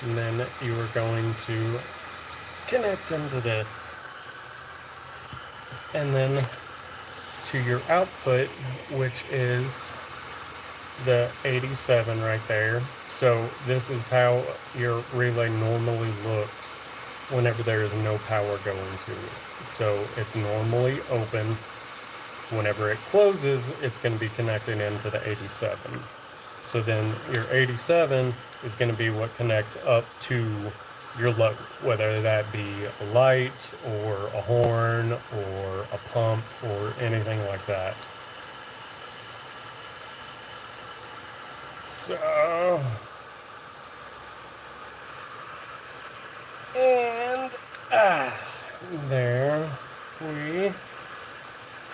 and then you are going to connect into this, and then to your output, which is the 87 right there. So this is how your relay normally looks whenever there is no power going to it. So it's normally open. Whenever it closes, it's going to be connected into the 87. So then your 87 is going to be what connects up to your load, whether that be a light or a horn or a pump or anything like that. So, and there we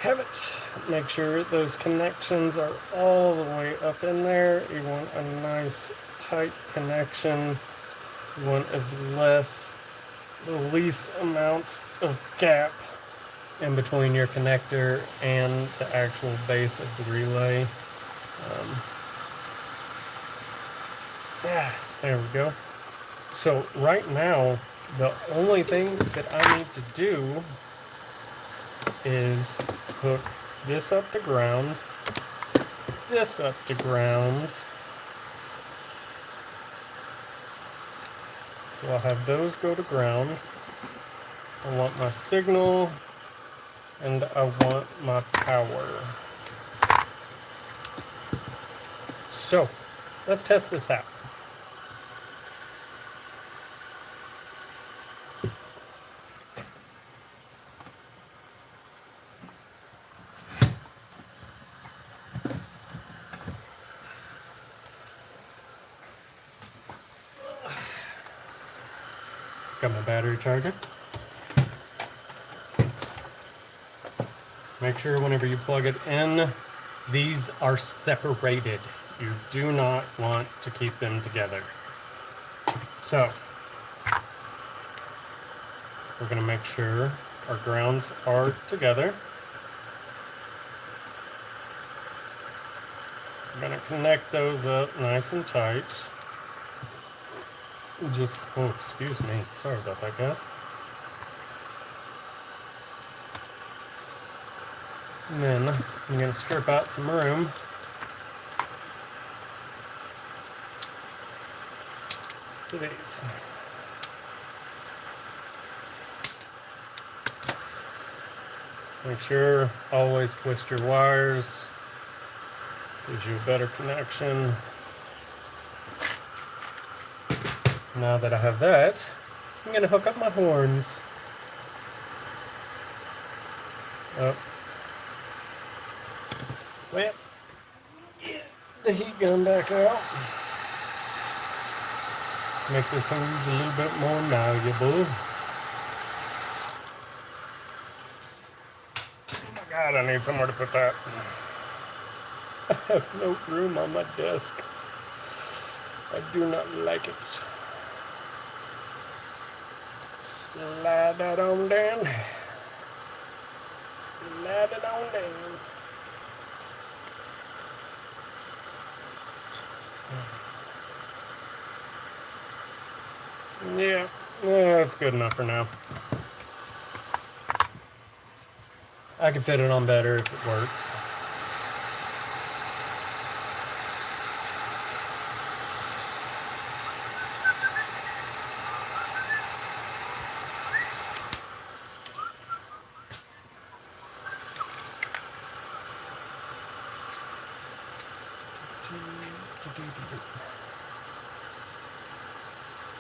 have it. Make sure those connections are all the way up in there. You want a nice tight connection. You want the least amount of gap in between your connector and the actual base of the relay. There we go. So right now, the only thing that I need to do is hook this up to ground, this up to ground. So I'll have those go to ground. I want my signal, and I want my power. So let's test this out. Got my battery charger. Make sure whenever you plug it in, these are separated. You do not want to keep them together. So, we're going to make sure our grounds are together. We're going to connect those up nice and tight. Oh, excuse me. Sorry about that, guys. And then I'm going to strip out some room for these. Make sure always twist your wires. Gives you a better connection. Now that I have that, I'm going to hook up my horns. Oh, Well, get the heat gun back out. Make this hose a little bit more malleable. Oh my god, I need somewhere to put that. I have no room on my desk. I do not like it. Slide that on down. Slide it on down. Yeah, that's good enough for now. I can fit it on better if it works.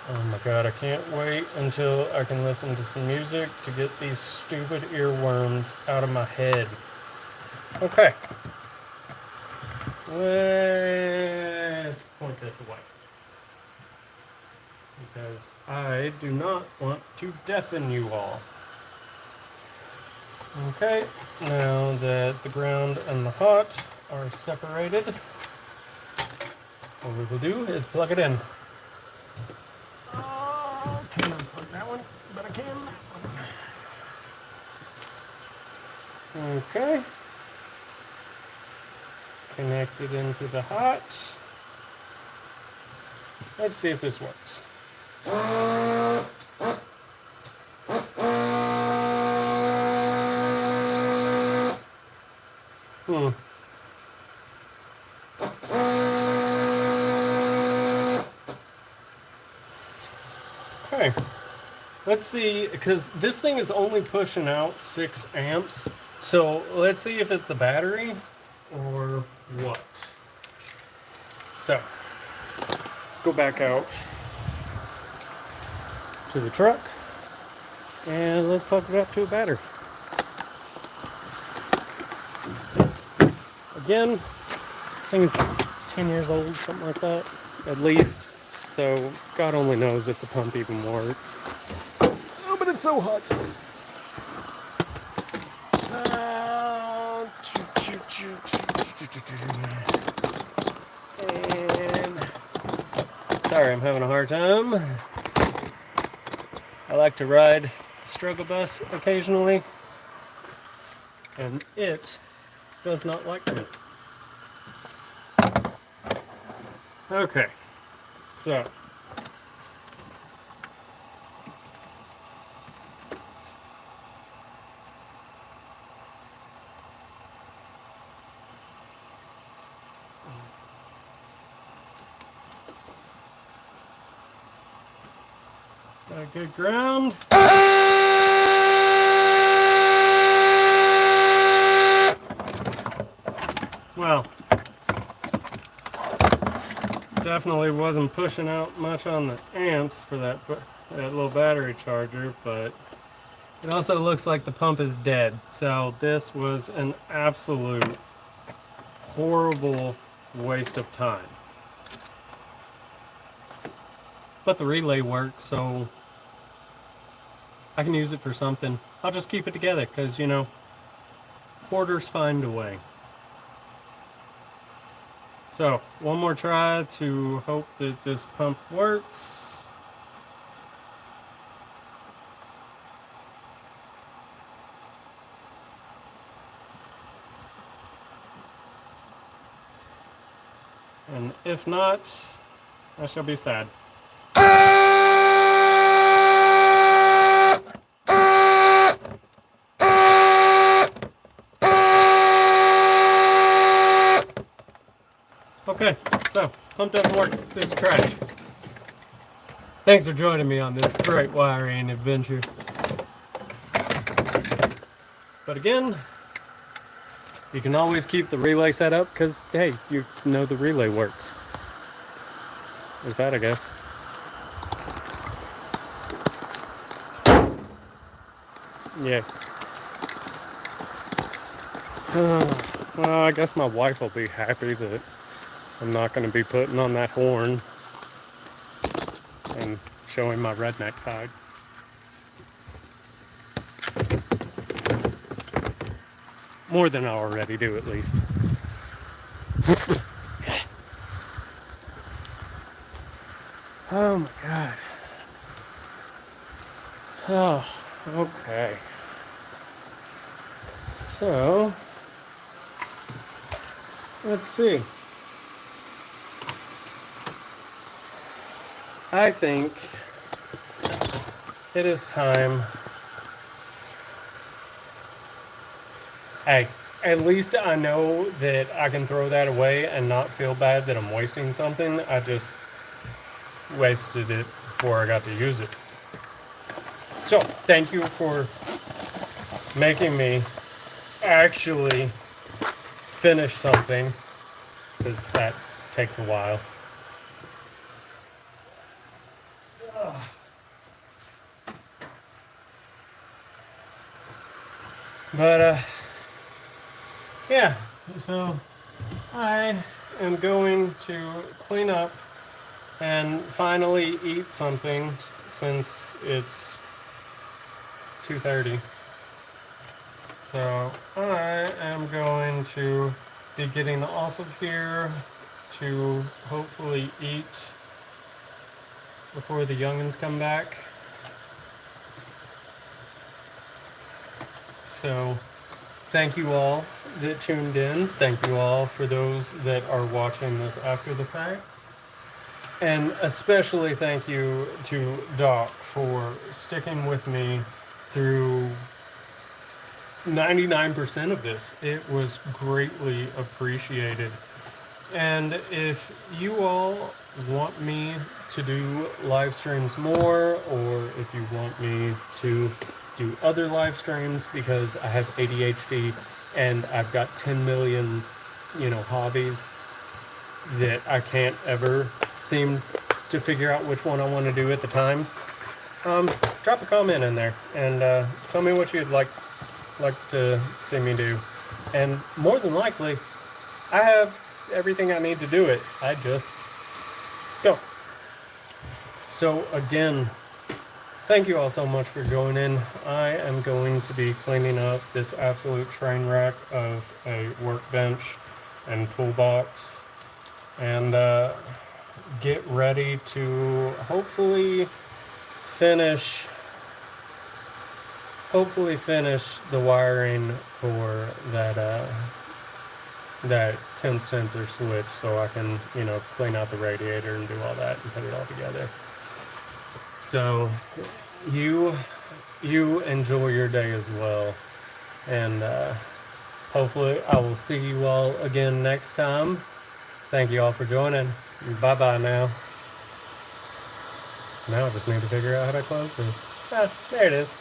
Oh my god, I can't wait until I can listen to some music to get these stupid earworms out of my head. Okay. Let's point this away. Because I do not want to deafen you all. Okay, now that the ground and the hot are separated, what we will do is plug it in. Oh, can't unplug that one, but I can that one. Okay. Connected into the hot. Let's see if this works. Okay. Let's see, because this thing is only pushing out 6 amps. So let's see if it's the battery or what. So let's go back out to the truck and let's plug it up to a battery. Again, this thing is 10 years old, something like that, at least. So God only knows if the pump even works. Oh, but it's so hot. And sorry, I'm having a hard time. I like to ride struggle bus occasionally, and it does not like me. Okay, so got a good ground. Well, definitely wasn't pushing out much on the amps for that little battery charger, but it also looks like the pump is dead. So this was an absolute horrible waste of time. But the relay works, so I can use it for something. I'll just keep it together because, you know, hoarders find a way. So, one more try to hope that this pump works. And if not, I shall be sad. Okay, so pump doesn't work. This is trash. Thanks for joining me on this great wiring adventure. But again, you can always keep the relay set up because, hey, you know the relay works. There's that, I guess. Yeah. Well, I guess my wife will be happy that I'm not going to be putting on that horn and showing my redneck side. More than I already do, at least. Oh my god. Oh, okay. So, let's see. I think it is time. Hey, at least I know that I can throw that away and not feel bad that I'm wasting something. I just wasted it before I got to use it. So, thank you for making me actually finish something, because that takes a while. But, yeah, so I am going to clean up and finally eat something since it's 2:30. So I am going to be getting off of here to hopefully eat before the youngins come back. So thank you all that tuned in. Thank you all for those that are watching this after the fact. And especially thank you to Doc for sticking with me through 99% of this. It was greatly appreciated. And if you all want me to do live streams more, or if you want me to do other live streams because I have ADHD and I've got 10 million, hobbies that I can't ever seem to figure out which one I want to do at the time, drop a comment in there and tell me what you'd like to see me do. And more than likely, I have everything I need to do it. I just go. So again, thank you all so much for joining. I am going to be cleaning up this absolute train wreck of a workbench and toolbox, and get ready to hopefully finish the wiring for that temp sensor switch, so I can clean out the radiator and do all that and put it all together. So you enjoy your day as well, and hopefully I will see you all again next time. Thank you all for joining. Bye bye now. Now I just need to figure out how to close this. There it is.